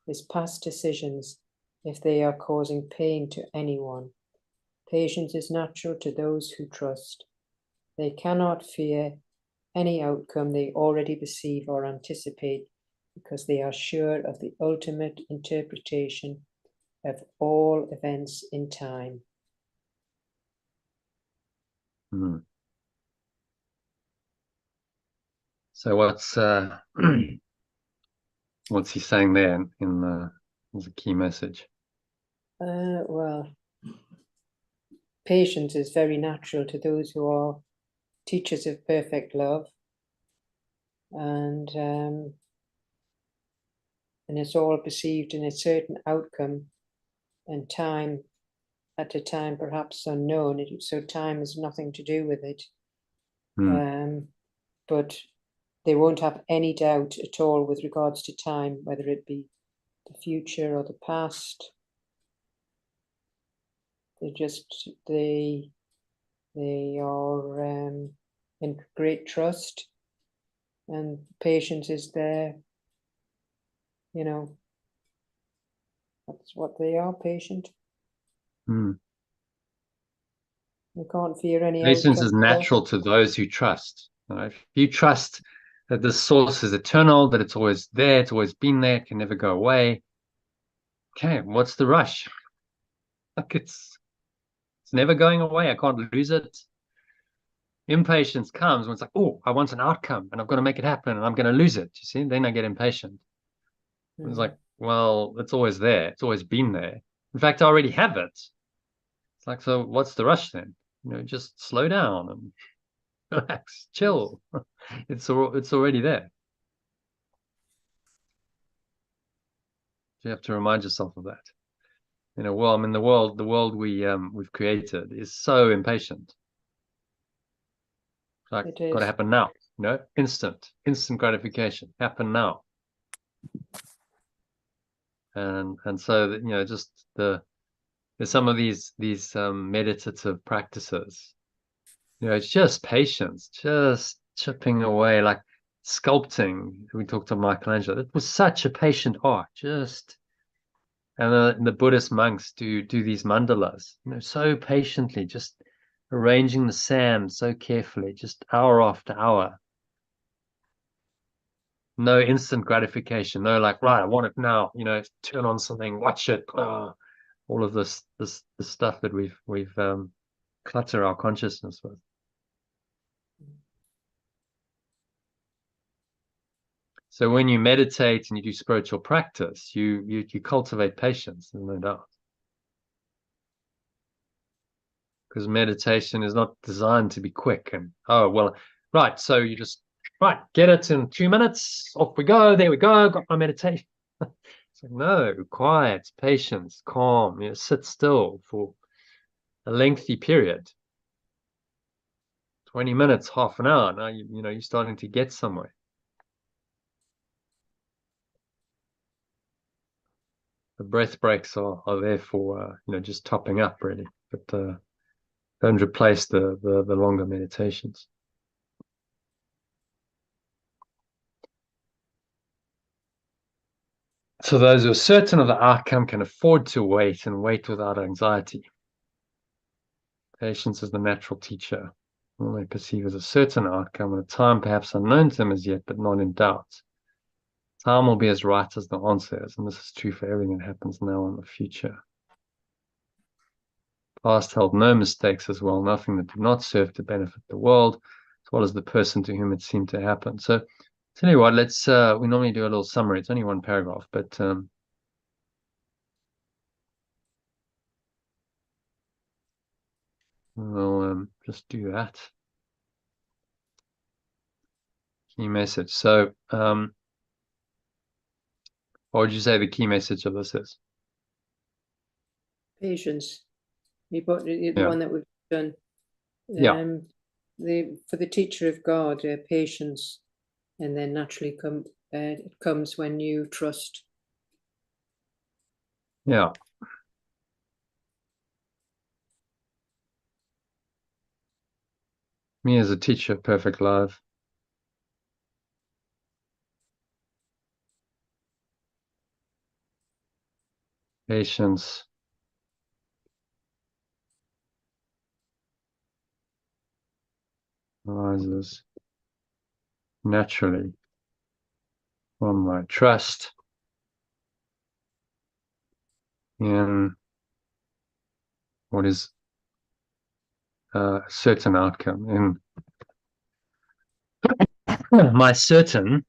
his past decisions if they are causing pain to anyone. Patience is natural to those who trust. They cannot fear any outcome they already perceive or anticipate because they are sure of the ultimate interpretation of all events in time. Hmm. So what's he saying there in the key message? Well, patience is very natural to those who are teachers of perfect love, and it's all perceived in a certain outcome and time at a time perhaps unknown. So time has nothing to do with it. But they won't have any doubt at all with regards to time, whether it be the future or the past. They are in great trust, and patience is there. That's what they are, patient. They can't fear any Patience outcome. is natural to those who trust. Right? If you trust that the source is eternal, that it's always there, it's always been there, it can never go away. Okay, what's the rush? Like it's never going away. I can't lose it. Impatience comes when it's like, oh, I want an outcome and I've got to make it happen and I'm going to lose it. You see, then I get impatient. It's like, well, it's always there. It's always been there. In fact, I already have it. It's like, so what's the rush then? Just slow down and relax, chill. It's already there. You have to remind yourself of that. Well, I mean, the world we've created is so impatient. Like, It is. got to happen now. Instant gratification, happen now. And so just there's some of these meditative practices. It's just patience, just chipping away, like sculpting. We talked to Michelangelo. It was such a patient art, and the Buddhist monks do these mandalas, so patiently, just arranging the sand so carefully, just hour after hour. No instant gratification. No, like, right, I want it now. Turn on something, watch it. All of this stuff that we've clutter our consciousness with. So when you meditate and you do spiritual practice, you cultivate patience, there's no doubt. Because meditation is not designed to be quick and, oh, well, right, so you just, right, get it in 2 minutes, off we go, there we go, got my meditation. It's like, no, quiet, patience, calm, sit still for a lengthy period. 20 minutes, half an hour, now you're starting to get somewhere. The breath breaks are there for just topping up, really, but Don't replace the longer meditations. So those who are certain of the outcome can afford to wait and wait without anxiety. Patience is the natural teacher. All they perceive as a certain outcome at a time perhaps unknown to them as yet, but not in doubt. Time will be as right as the answer is, and this is true for everything that happens now and the future. Past held no mistakes as well, nothing that did not serve to benefit the world, as well as the person to whom it seemed to happen. So, tell you what, let's, we normally do a little summary. It's only one paragraph, but we'll just do that. Key message. So, what would you say the key message of this is? Patience. You put the Yeah. one that we've done. Yeah. For the teacher of God, patience, and then naturally it comes when you trust. Yeah. Me as a teacher of perfect love. Patience. Arises naturally from my trust in what is a certain outcome, in my certain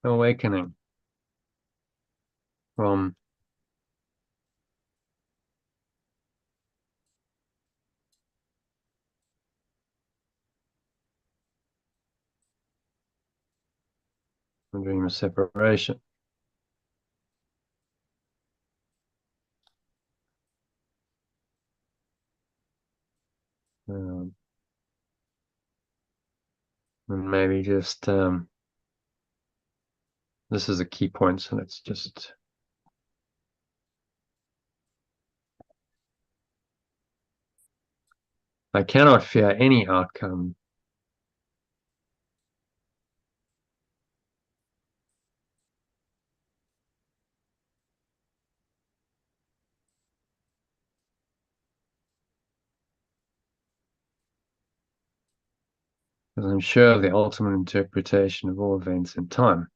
awakening from the dream of separation. And maybe just this is a key point, so let's just I cannot fear any outcome because I'm sure of the ultimate interpretation of all events in time.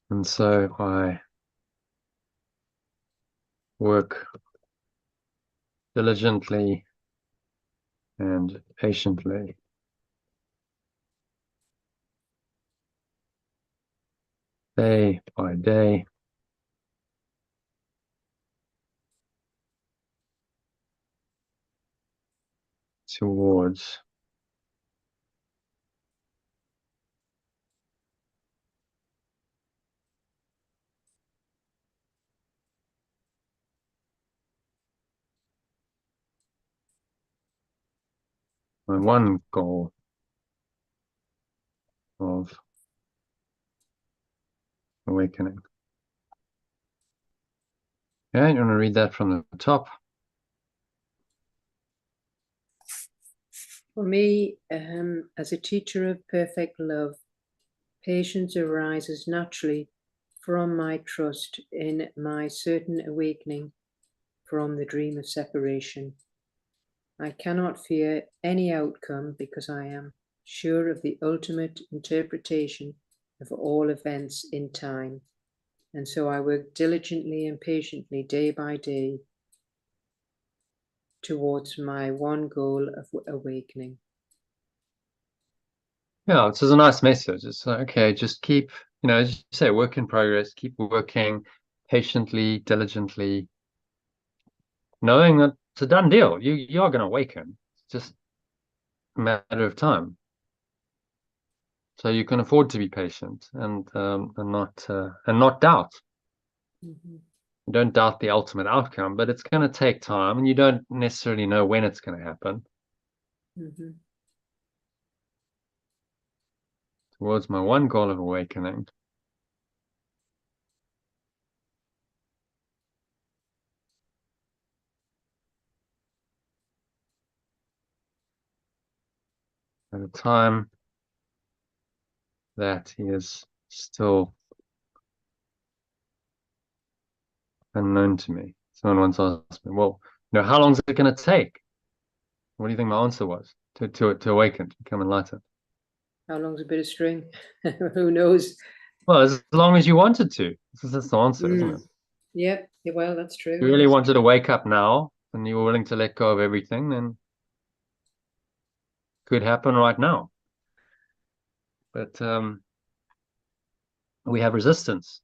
And so I work diligently and patiently day by day towards my one goal of awakening. Okay, you want to read that from the top? For me, as a teacher of perfect love, patience arises naturally from my trust in my certain awakening from the dream of separation. I cannot fear any outcome because I am sure of the ultimate interpretation of all events in time. And so I work diligently and patiently day by day towards my one goal of awakening. Yeah, this is a nice message. It's like, okay, just keep, as you say, work in progress, keep working patiently, diligently, knowing that it's a done deal. You are going to awaken. It's just a matter of time. So you can afford to be patient and not doubt. Mm-hmm. You don't doubt the ultimate outcome, but it's going to take time, and you don't necessarily know when it's going to happen. Mm-hmm. Towards my one goal of awakening, a time that is still unknown to me. Someone once asked me, well, how long is it going to take? What do you think my answer was to awaken, to become enlightened? How long's a bit of string? Who knows? Well, as long as you wanted to. That's the answer, isn't it? Yep. Yeah, well, that's true. If you really wanted to wake up now and you were willing to let go of everything, then it could happen right now. But we have resistance,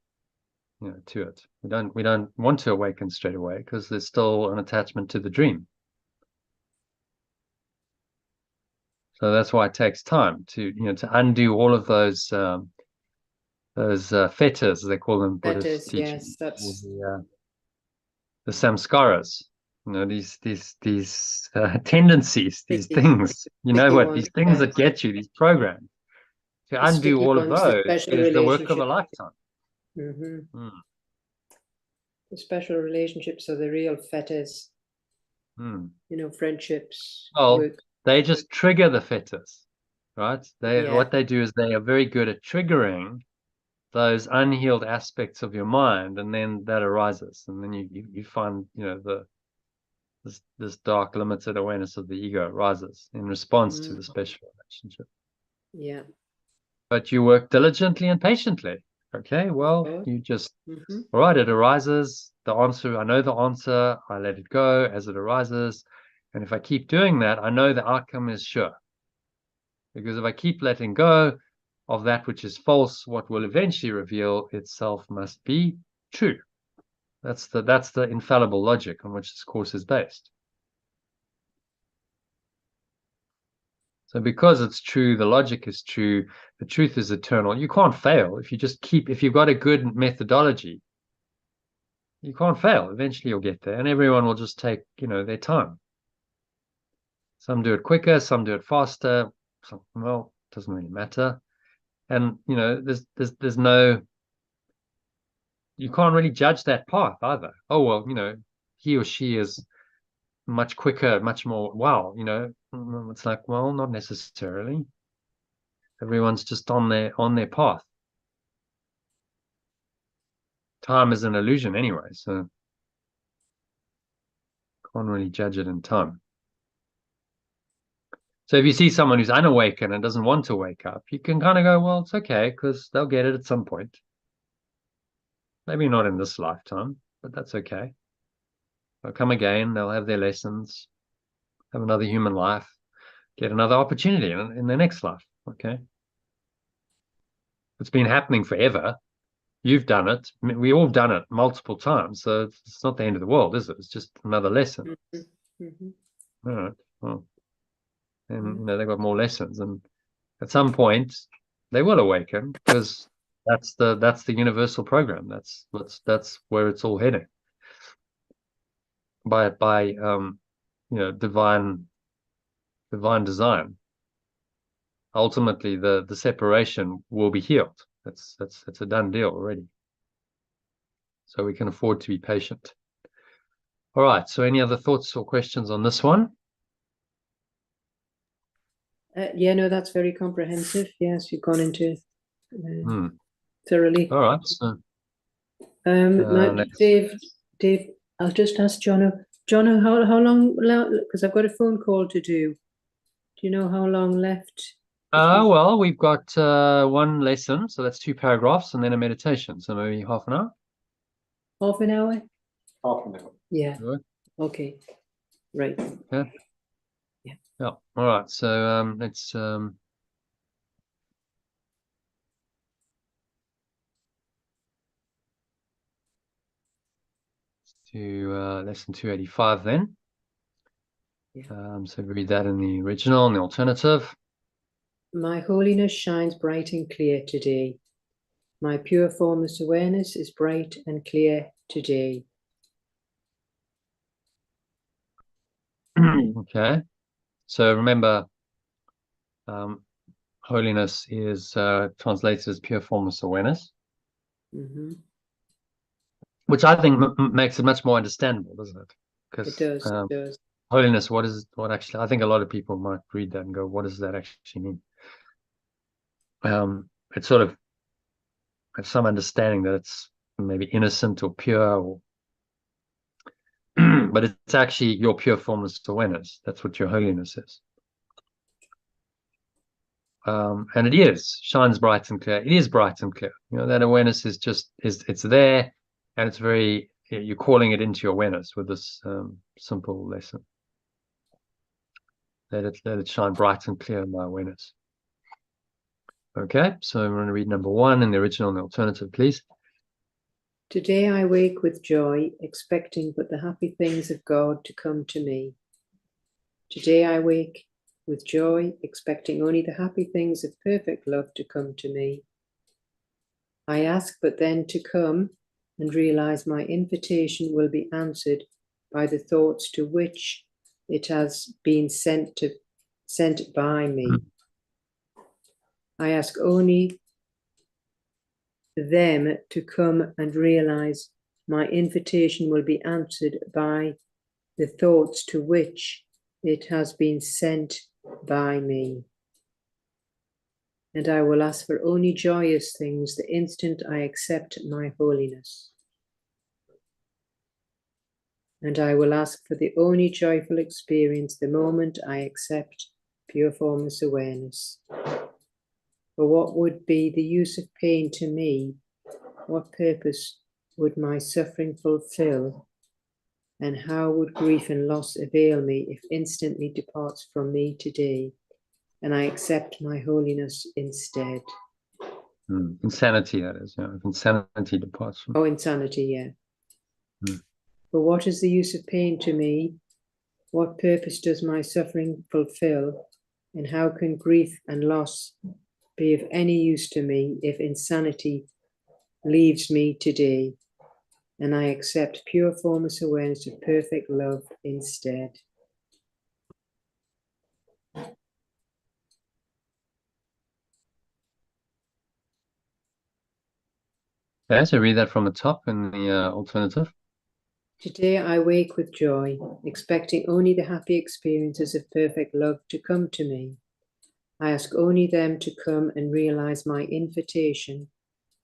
to it. We don't want to awaken straight away because there's still an attachment to the dream. So that's why it takes time to undo all of those fetters, they call them Buddhist teachings. Yes, that's the samskaras. These tendencies, these things. These things that get you, these programs. To undo all of those is the work of a lifetime. The special relationships are the real fetters. Friendships. Well, they just trigger the fetters, right? What they do is they are very good at triggering those unhealed aspects of your mind, and then that arises, and then you find this dark limited awareness of the ego arises in response to the special relationship. Yeah. But you work diligently and patiently. Okay, well, you just all right, it arises, the answer, I know the answer, I let it go as it arises, and if I keep doing that, I know the outcome is sure. Because if I keep letting go of that which is false, what will eventually reveal itself must be true. That's the infallible logic on which this course is based. So because it's true, the logic is true, the truth is eternal. You can't fail if you've got a good methodology. You can't fail. Eventually you'll get there, and everyone will just take, their time. Some do it quicker, some do it faster. Well, it doesn't really matter. And there's no, you can't really judge that path either. Oh well, he or she is much quicker, much more wow. It's like, well, not necessarily. Everyone's just on their path. Time is an illusion anyway, so can't really judge it in time. So if you see someone who's unawakened and doesn't want to wake up, you can kind of go, well, it's okay, because they'll get it at some point. Maybe not in this lifetime, but that's okay. They'll come again, they'll have their lessons, have another human life, get another opportunity in their next life, okay? It's been happening forever. You've done it. We all done it multiple times, so it's not the end of the world, is it? It's just another lesson. All right. Well, and they've got more lessons, and at some point they will awaken, because that's the universal program. That's where it's all heading. By divine design. Ultimately, the separation will be healed. That's a done deal already. So we can afford to be patient. All right. So any other thoughts or questions on this one? Yeah, no, that's very comprehensive. Yes, you've gone into thoroughly. All right. So, Dave, I'll just ask Jono. Jono, how long? Because I've got a phone call to do. Do you know how long left? Well, we've got one lesson, so that's 2 paragraphs, and then a meditation. So maybe half an hour. Half an hour. Half an hour. Yeah. Sure. Okay. Right. Yeah. Yeah. Yeah. All right. So let's do lesson 285 then. Yeah. So read that in the original and the alternative. My holiness shines bright and clear today. My pure formless awareness is bright and clear today. Okay. So remember, holiness is translated as pure formless awareness, which I think makes it much more understandable, doesn't it? It does. It does. holiness, what actually, I think a lot of people might read that and go, what does that actually mean? It's sort of have some understanding that it's maybe innocent or pure, or but it's actually your pure formless awareness. That's what your holiness is. And it is, shines bright and clear. It is bright and clear. You know, that awareness is just, it's there, and it's very, you're calling it into your awareness with this simple lesson. Let it shine bright and clear in my awareness. Okay, so I'm going to read number 1 in the original and the alternative, please. Today I wake with joy, expecting but the happy things of God to come to me. Today I wake with joy, expecting only the happy things of perfect love to come to me. I ask but then to come and realize my invitation will be answered by the thoughts to which it has been sent by me. I ask only them to come and realize my invitation will be answered by the thoughts to which it has been sent by me. And I will ask for only joyous things the instant I accept my holiness. And I will ask for the only joyful experience the moment I accept pure formless awareness. For what would be the use of pain to me? What purpose would my suffering fulfill? And how would grief and loss avail me if instantly departs from me today, and I accept my holiness instead? Insanity, that is. If insanity departs from... Oh, insanity, yeah. For what is the use of pain to me? What purpose does my suffering fulfill? And how can grief and loss be of any use to me if insanity leaves me today, and I accept pure formless awareness of perfect love instead? Yeah, so read that from the top in the alternative. Today I wake with joy, expecting only the happy experiences of perfect love to come to me. I ask only them to come and realize my invitation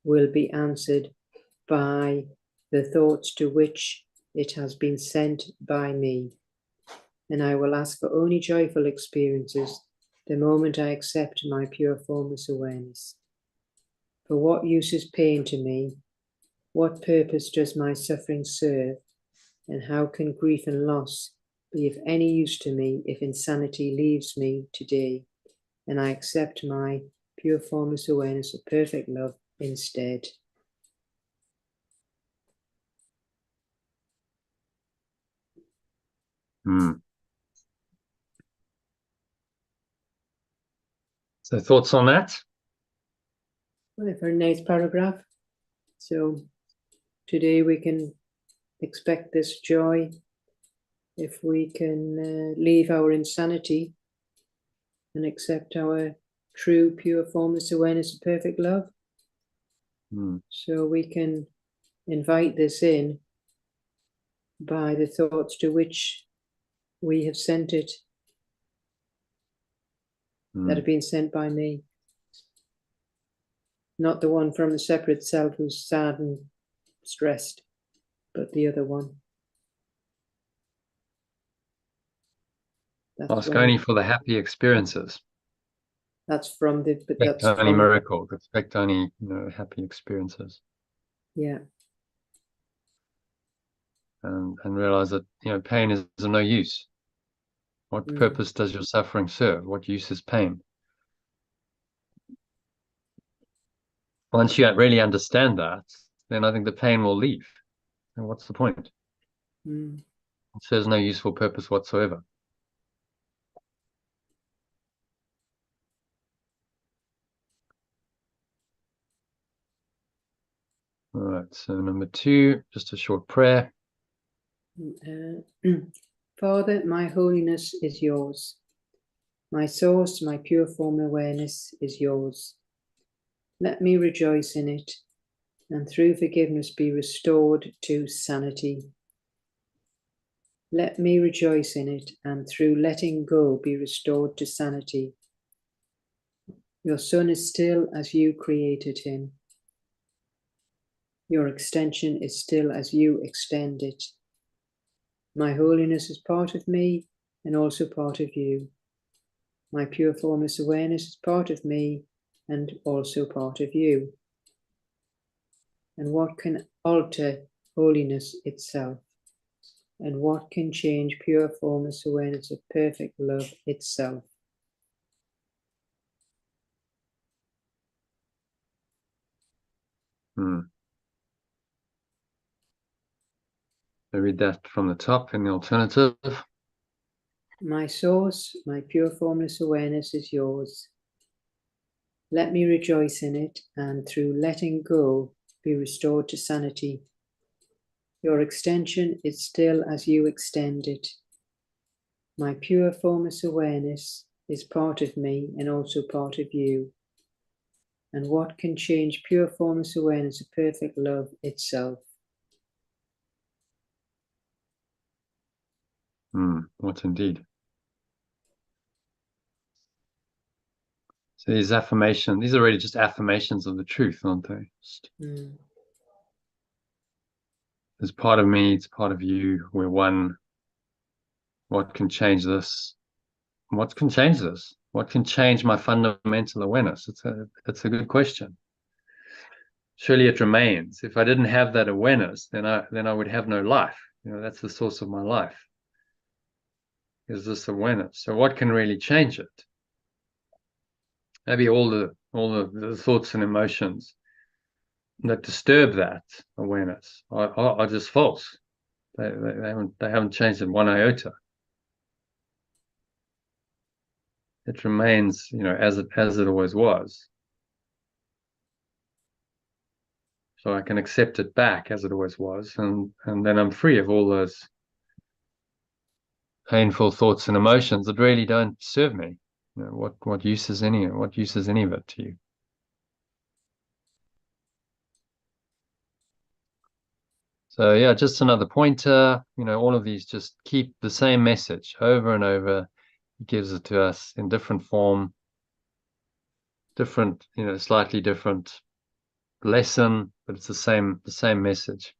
will be answered by the thoughts to which it has been sent by me. And I will ask for only joyful experiences the moment I accept my pure formless awareness. For what use is pain to me? What purpose does my suffering serve? And how can grief and loss be of any use to me if insanity leaves me today, and I accept my pure formless awareness of perfect love instead? So thoughts on that? Well, a very nice paragraph. So today we can expect this joy if we can leave our insanity and accept our true, pure, formless awareness of perfect love. So we can invite this in by the thoughts to which we have sent it, that have been sent by me. Not the one from the separate self who's sad and stressed, but the other one. Ask only for the happy experiences. That's from the... But expect that's only from, miracles. Expect only happy experiences. Yeah. And realize that pain is of no use. What purpose does your suffering serve? What use is pain? Once you really understand that, then I think the pain will leave. And what's the point? It serves no useful purpose whatsoever. All right, so number 2, just a short prayer. Father, my holiness is yours. My source, my pure form awareness is yours. Let me rejoice in it, and through forgiveness be restored to sanity. Let me rejoice in it, and through letting go be restored to sanity. Your Son is still as you created him. Your extension is still as you extend it. My holiness is part of me and also part of you. My pure formless awareness is part of me and also part of you. And what can alter holiness itself? And what can change pure formless awareness of perfect love itself? I read that from the top in the alternative. My source, my pure formless awareness is yours. Let me rejoice in it, and through letting go, be restored to sanity. Your extension is still as you extend it. My pure formless awareness is part of me and also part of you. And what can change pure formless awareness of perfect love itself? What indeed. So these affirmations, these are really just affirmations of the truth, aren't they? There's part of me, it's part of you, we're one. What can change this? What can change this? What can change my fundamental awareness? It's a good question. Surely it remains. If I didn't have that awareness, then I would have no life. That's the source of my life. Is this awareness? So what can really change it? Maybe all the thoughts and emotions that disturb that awareness are just false. They haven't changed it one iota. It remains, as it always was. So I can accept it back as it always was, and then I'm free of all those painful thoughts and emotions that really don't serve me. What use is any of it to you? So yeah, just another pointer. All of these just keep the same message over and over. He gives it to us in different form, different, slightly different lesson, but it's the same message.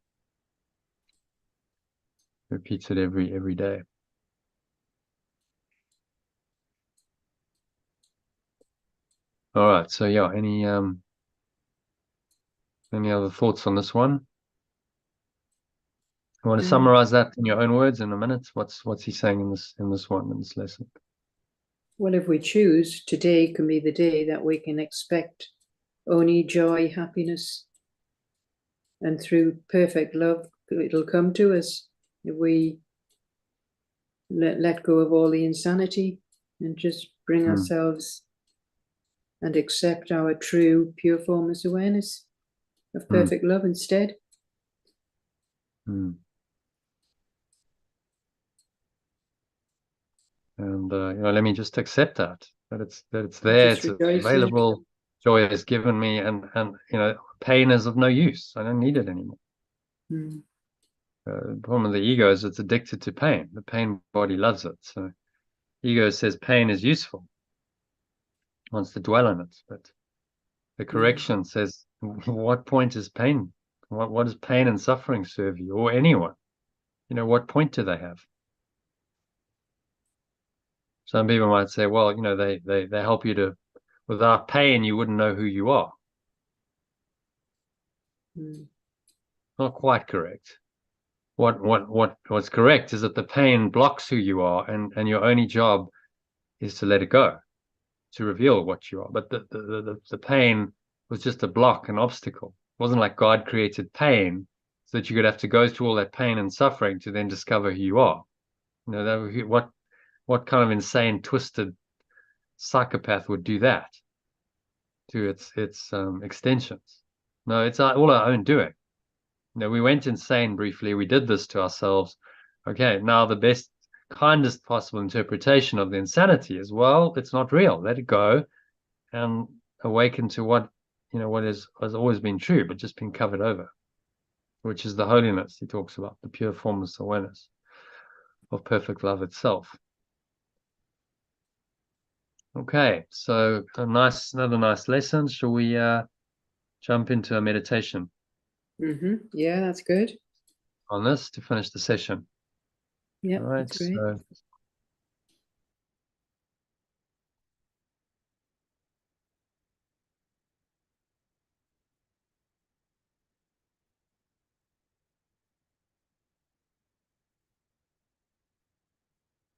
Repeats it every day. All right. So yeah, any other thoughts on this one? You want to summarize that in your own words in a minute? What's he saying in this lesson? Well, if we choose, today can be the day that we can expect only joy, happiness, and through perfect love, it'll come to us if we let go of all the insanity and just bring ourselves and accept our true, pure formless awareness of perfect love instead. And let me just accept that it's there, it's available. Joy is given me, and pain is of no use. I don't need it anymore. The problem of the ego is it's addicted to pain. The pain body loves it. So ego says pain is useful, wants to dwell on it, but the correction says, what point is pain? What does pain and suffering serve you or anyone? What point do they have? Some people might say, well, they help you to, without pain, you wouldn't know who you are. Not quite correct. What's correct is that the pain blocks who you are, and your only job is to let it go, to reveal what you are. But the pain was just a block, an obstacle. It wasn't like God created pain so that you could have to go through all that pain and suffering to then discover who you are. What kind of insane, twisted psychopath would do that to its extensions? No, it's all our own doing. We went insane briefly. We did this to ourselves. Okay, now the best, kindest possible interpretation of the insanity is, well, it's not real. Let it go and awaken to what has always been true, but just been covered over, which is the holiness he talks about, the pure formless awareness. of perfect love itself. Okay, so another nice lesson. Shall we jump into a meditation Yeah, that's good. on this to finish the session? Yeah, All right, that's great. so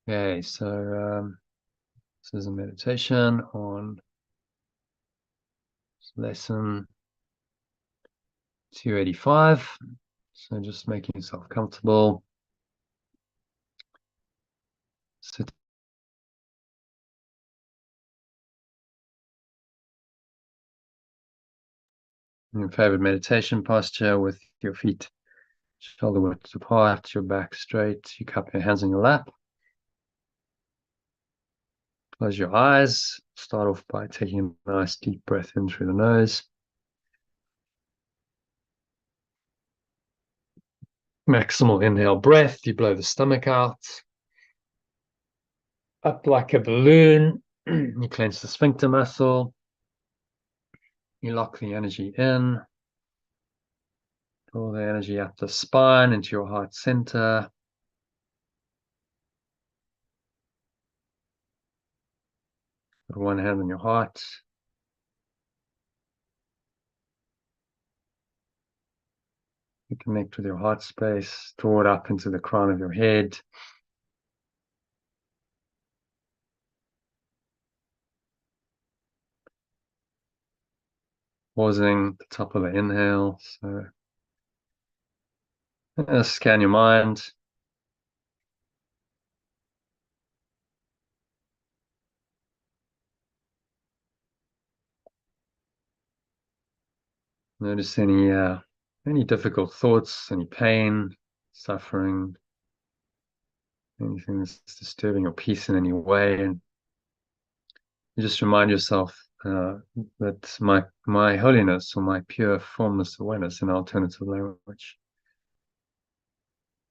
okay, so this is a meditation on lesson 285. So just making yourself comfortable. Sit in your favorite meditation posture with your feet shoulder width apart, your back straight. You cup your hands in your lap. Close your eyes. Start off by taking a nice deep breath in through the nose. Maximal inhale breath. You blow the stomach out. Up like a balloon. You clench the sphincter muscle. You lock the energy in. Pull the energy up the spine into your heart center. Put one hand on your heart. You connect with your heart space. Draw it up into the crown of your head. Pausing at the top of the inhale. So scan your mind. Notice any difficult thoughts, any pain, suffering, anything that's disturbing your peace in any way, and you just remind yourself that my holiness or my pure formless awareness in alternative language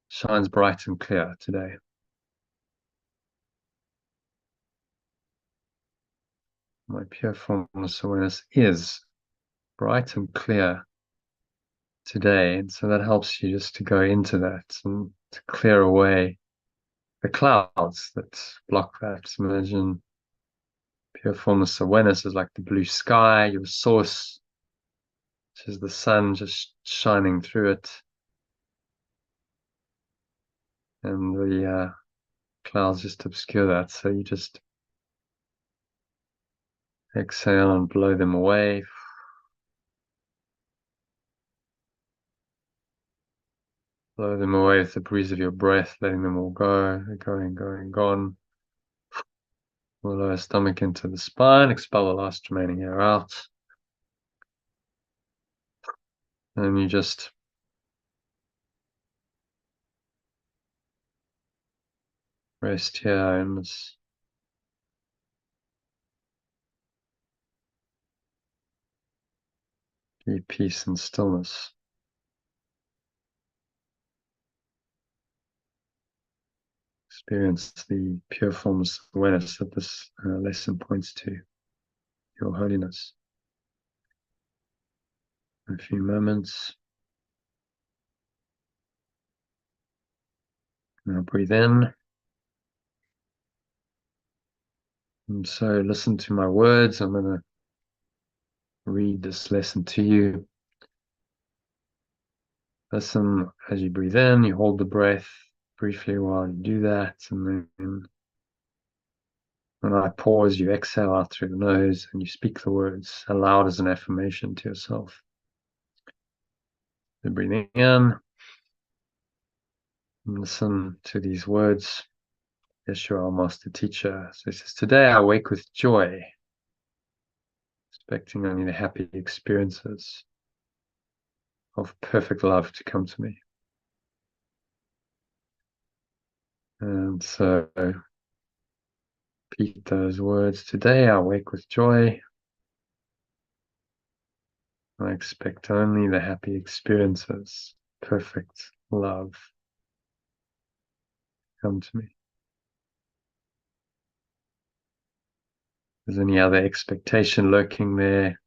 shines bright and clear today. My pure formless awareness is bright and clear today, and so that helps you just to go into that and to clear away the clouds that block that. Imagine pure formless awareness is like the blue sky, your source, which is the sun just shining through it, and the clouds just obscure that. So you just exhale and blow them away. Blow them away with the breeze of your breath, letting them all go, going, going, gone. We'll lower stomach into the spine, expel the last remaining air out. And you just rest here in this deep peace and stillness. Experience the pure formless awareness that this lesson points to, your holiness. In a few moments. Now breathe in. And so listen to my words. I'm going to read this lesson to you. Listen as you breathe in, you hold the breath briefly while you do that, and then when I pause, you exhale out through the nose and you speak the words aloud as an affirmation to yourself. So breathing in, and listen to these words. Yeshua, our master teacher, so he says, today I wake with joy, expecting only the happy experiences of perfect love to come to me. And so repeat those words. Today I wake with joy. I expect only the happy experiences, perfect love. come to me. Is there any other expectation lurking there?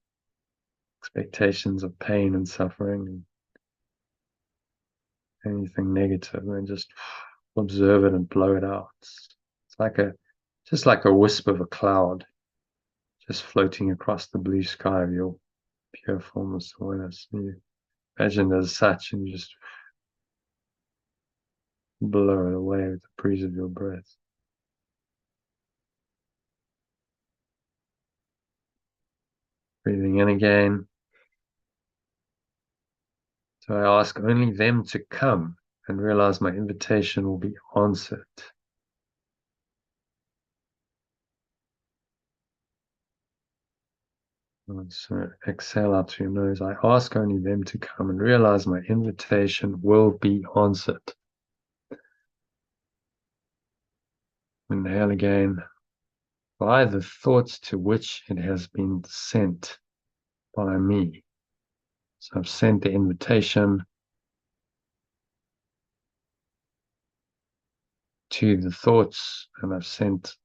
Expectations of pain and suffering, and anything negative, and just observe it and blow it out. It's just like a wisp of a cloud, just floating across the blue sky of your pure formless awareness. You imagine it as such, and you just blow it away with the breeze of your breath. Breathing in again. So I ask only them to come and realize my invitation will be answered. So exhale out through your nose. I ask only them to come and realize my invitation will be answered. Inhale again. By the thoughts to which it has been sent by me. So I've sent the invitation to the thoughts, and I've sent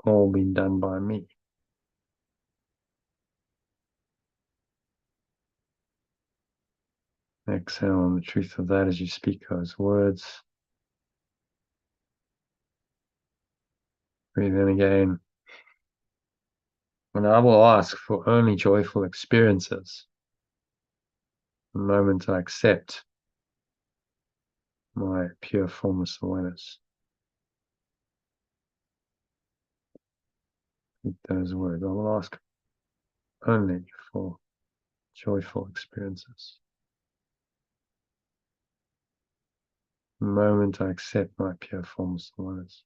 all been done by me. Exhale on the truth of that as you speak those words. Breathe in again. And I will ask for only joyful experiences. The moment I accept my pure formless awareness. Repeat those words. I will ask only for joyful experiences. The moment I accept my pure formless awareness.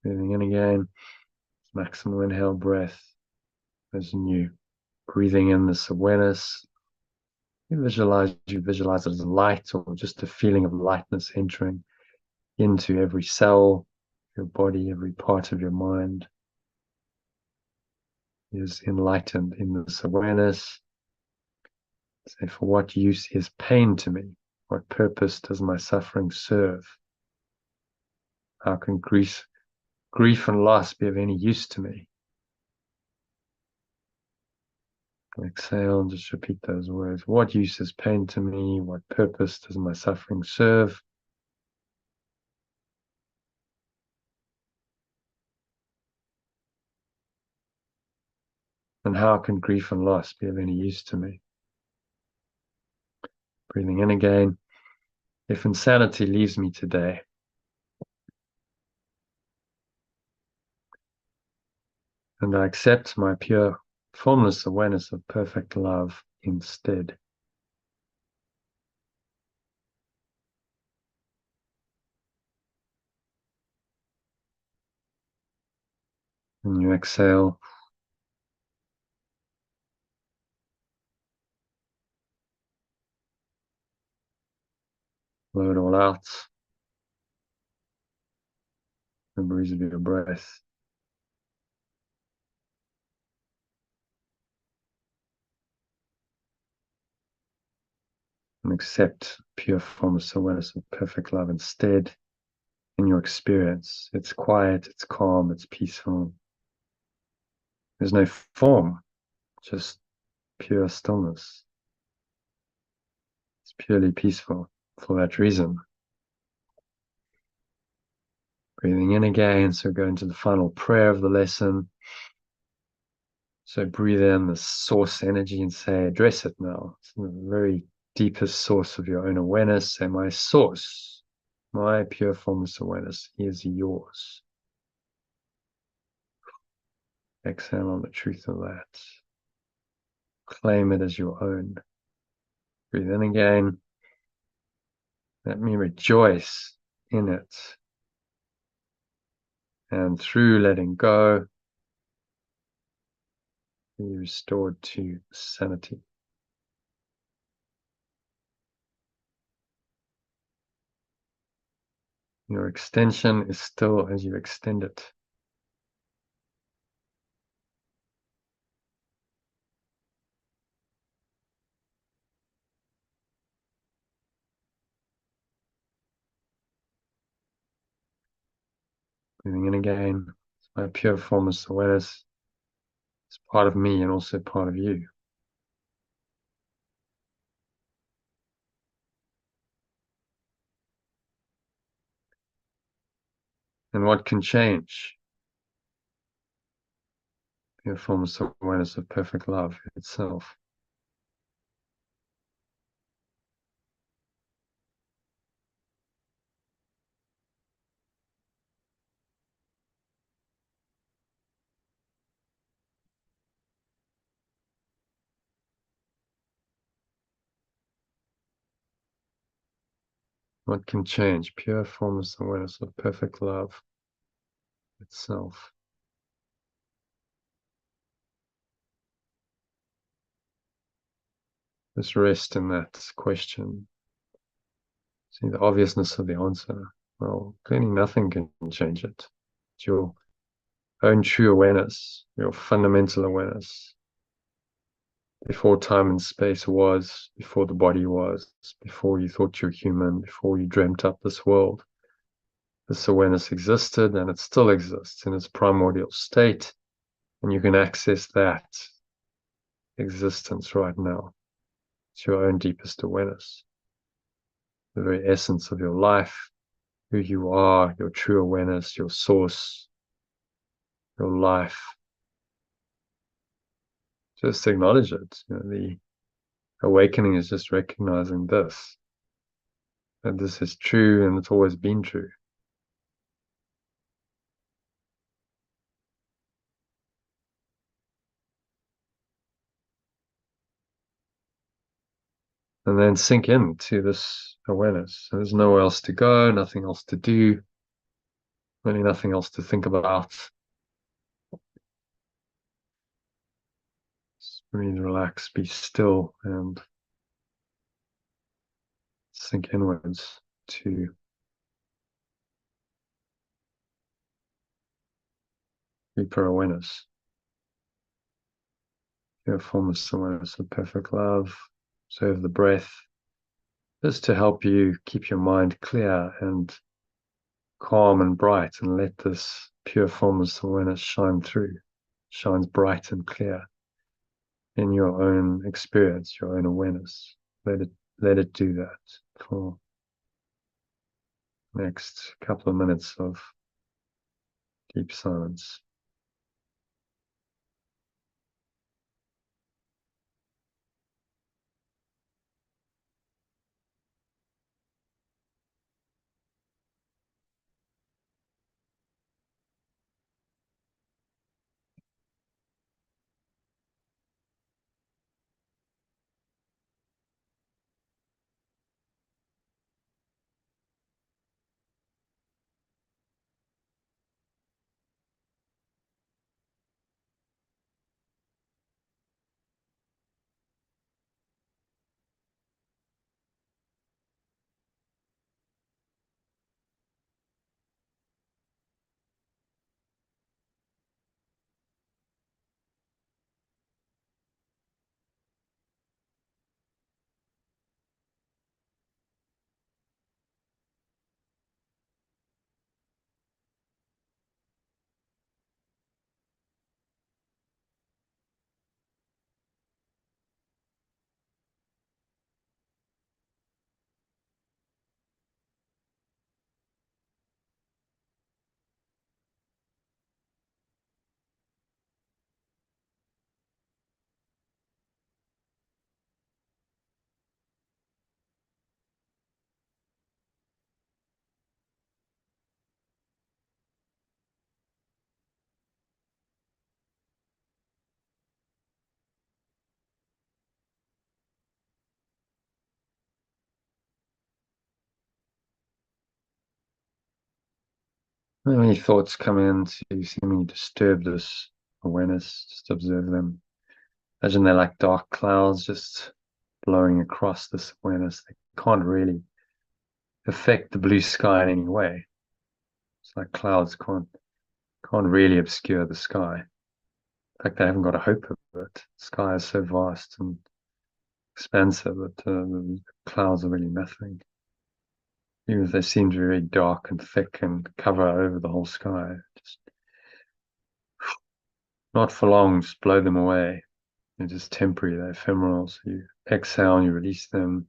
Breathing in again. Maximal inhale breath as new. Breathing in this awareness. You visualize it as light, or just a feeling of lightness entering into every cell, your body, every part of your mind is enlightened in this awareness. Say, for what use is pain to me? What purpose does my suffering serve? How can grief and loss be of any use to me? Exhale and just repeat those words. What use is pain to me? What purpose does my suffering serve? And how can grief and loss be of any use to me? Breathing in again. If insanity leaves me today, and I accept my pure, formless awareness of perfect love instead. And you exhale. Blow it all out. The breeze of your breath. And accept pure formless awareness of perfect love instead in your experience. It's quiet, it's calm, it's peaceful. There's no form, just pure stillness. It's purely peaceful for that reason. Breathing in again, so go into the final prayer of the lesson. So breathe in the source energy and say, address it now. It's the very deepest source of your own awareness. Say, my source, my pure formless awareness is yours. Exhale on the truth of that. Claim it as your own. Breathe in again. Let me rejoice in it. And through letting go, be restored to sanity. Your extension is still as you extend it. Breathing in again. My pure formless awareness is part of me and also part of you. And what can change? Pure formless awareness of perfect love itself. What can change? Pure formless awareness of perfect love itself. Just rest in that question. See the obviousness of the answer. Well, clearly nothing can change it. It's your own true awareness, your fundamental awareness. Before time and space was, before the body was, before you thought you were human, before you dreamt up this world. This awareness existed and it still exists in its primordial state. And you can access that existence right now. It's your own deepest awareness. The very essence of your life, who you are, your true awareness, your source, your life. Just acknowledge it. The awakening is just recognizing this, that this is true and it's always been true. And then sink into this awareness. There's nowhere else to go, nothing else to do, really nothing else to think about. Just breathe, relax, be still, and sink inwards to deeper awareness. Your formless awareness of perfect love. Observe the breath, just to help you keep your mind clear and calm and bright, and let this pure formless awareness shine through, shines bright and clear in your own experience, your own awareness. Let it do that for the next couple of minutes of deep silence. When any thoughts come in to seemingly disturb this awareness, just observe them. Imagine they're like dark clouds just blowing across this awareness. They can't really affect the blue sky in any way. It's like clouds can't really obscure the sky. In fact, they haven't got a hope of it. The sky is so vast and expansive that the clouds are really nothing. even if they seem very dark and thick and cover over the whole sky. Just not for long, just blow them away. They're just temporary, they're ephemeral. So you exhale and you release them.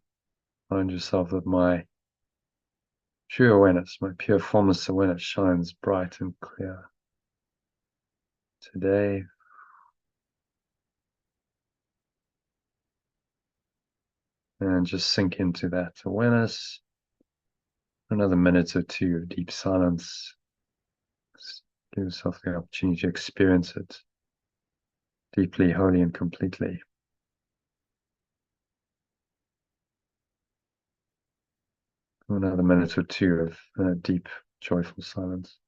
Find yourself that my true awareness, my pure formless awareness shines bright and clear today. And just sink into that awareness. Another minute or two of deep silence. Just give yourself the opportunity to experience it deeply, wholly, and completely. Another minute or two of deep, joyful silence.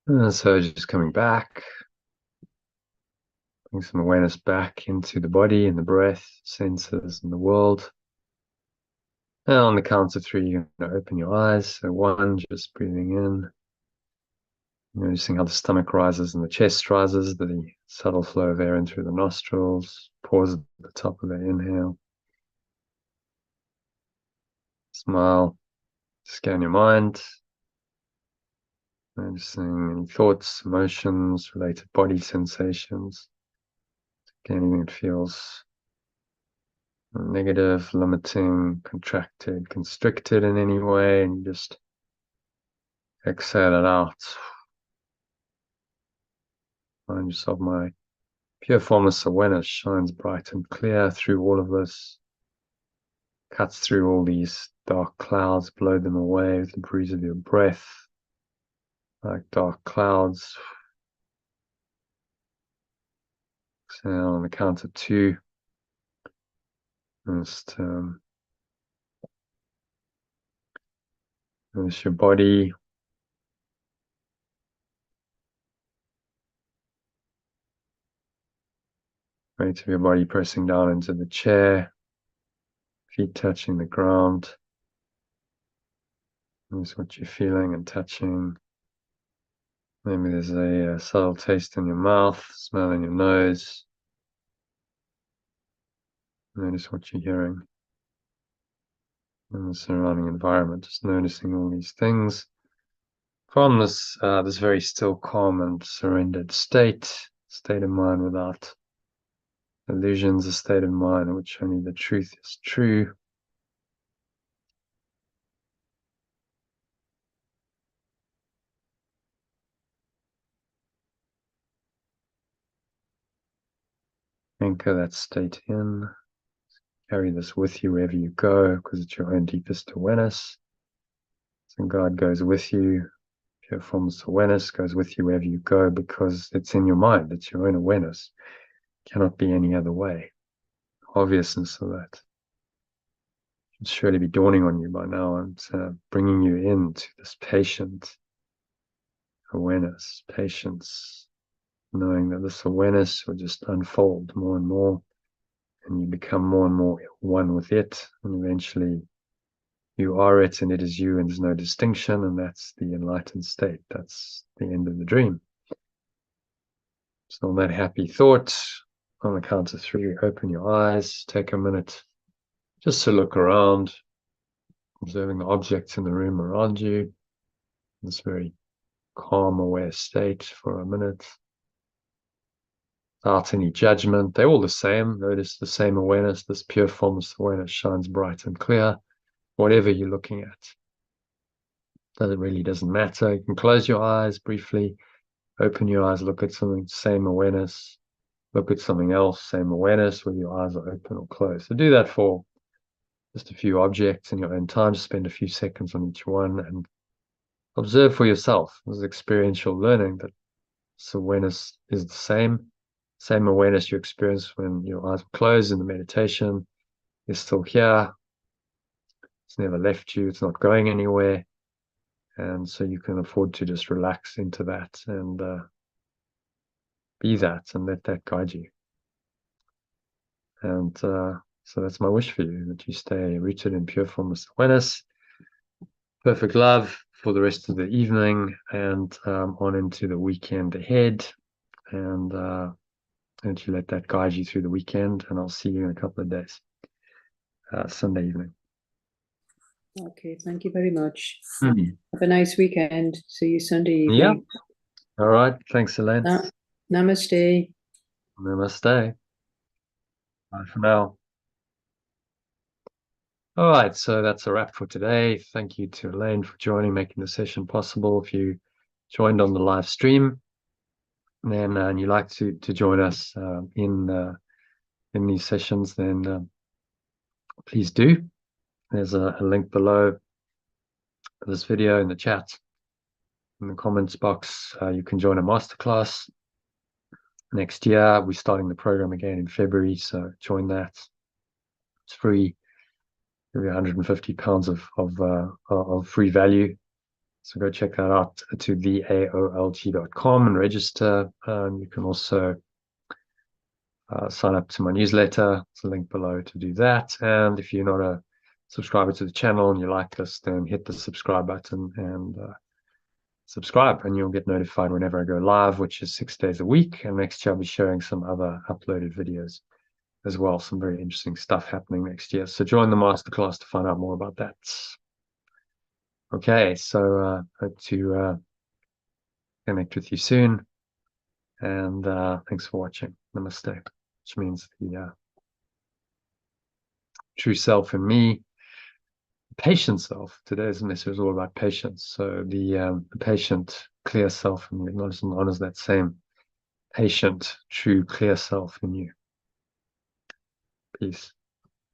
And so just coming back, bring some awareness back into the body and the breath, senses, and the world. And on the count of three, you're going to open your eyes. So one, just breathing in, noticing how the stomach rises and the chest rises, the subtle flow of air in through the nostrils. Pause at the top of the inhale. Smile. Scan your mind. Noticing any thoughts, emotions, related body sensations. Anything that feels negative, limiting, contracted, constricted in any way, and you just exhale it out. Find yourself, my pure formless awareness shines bright and clear through all of this, cuts through all these dark clouds, blow them away with the breeze of your breath, like dark clouds. Exhale on the count of two. Just notice your body. Weight of your body pressing down into the chair, feet touching the ground. Notice what you're feeling and touching. Maybe there's a subtle taste in your mouth, smell in your nose. Notice what you're hearing in the surrounding environment. Just noticing all these things from this very still, calm, and surrendered state of mind without illusions, a state of mind in which only the truth is true. Anchor that state in. Carry this with you wherever you go, because it's your own deepest awareness. So God goes with you. Pure formless awareness goes with you wherever you go, because it's in your mind. It's your own awareness. It cannot be any other way. Obviousness of that. Should surely be dawning on you by now, and bringing you into this patient awareness, patience, knowing that this awareness will just unfold more and more, and you become more and more one with it, and eventually you are it and it is you, and there's no distinction, and that's the enlightened state. That's the end of the dream. So on that happy thought, on the count of 3, open your eyes, take a minute just to look around, observing the objects in the room around you, this very calm, aware state for a minute, without any judgment. They're all the same. Notice the same awareness, this pure formless awareness shines bright and clear, whatever you're looking at. It really doesn't matter. You can close your eyes briefly, open your eyes, look at something, same awareness, look at something else, same awareness, whether your eyes are open or closed. So do that for just a few objects in your own time. Spend a few seconds on each one and observe for yourself. This is experiential learning, that this awareness is the same awareness you experience when your eyes are closed in the meditation is still here. It's never left you. It's not going anywhere. And so you can afford to just relax into that and be that and let that guide you. And so that's my wish for you, that you stay rooted in pure formless awareness, perfect love for the rest of the evening and on into the weekend ahead. And you let that guide you through the weekend. And I'll see you in a couple of days, Sunday evening. Okay, thank you very much. Mm-hmm. Have a nice weekend. See you Sunday evening. Yeah. All right. Thanks, Elaine. Namaste. Namaste. Bye for now. All right, so that's a wrap for today. Thank you to Elaine for joining, making the session possible. If you joined on the live stream, then and you like to join us in these sessions, then please do. There's a link below this video in the chat, in the comments box. You can join a masterclass next year. We're starting the program again in February, so join that. It's free. Maybe £150 of free value. So go check that out to theaolg.com and register. You can also sign up to my newsletter. There's a link below to do that. And if you're not a subscriber to the channel and you like this, then hit the subscribe button and subscribe, and you'll get notified whenever I go live, which is 6 days a week. And next year I'll be sharing some other uploaded videos as well. Some very interesting stuff happening next year. So join the masterclass to find out more about that. Okay, so hope to connect with you soon. And thanks for watching. Namaste, which means the true self in me, patient self. Today's message is all about patience. So the patient, clear self in you acknowledges and honors that same patient, true, clear self in you. Peace.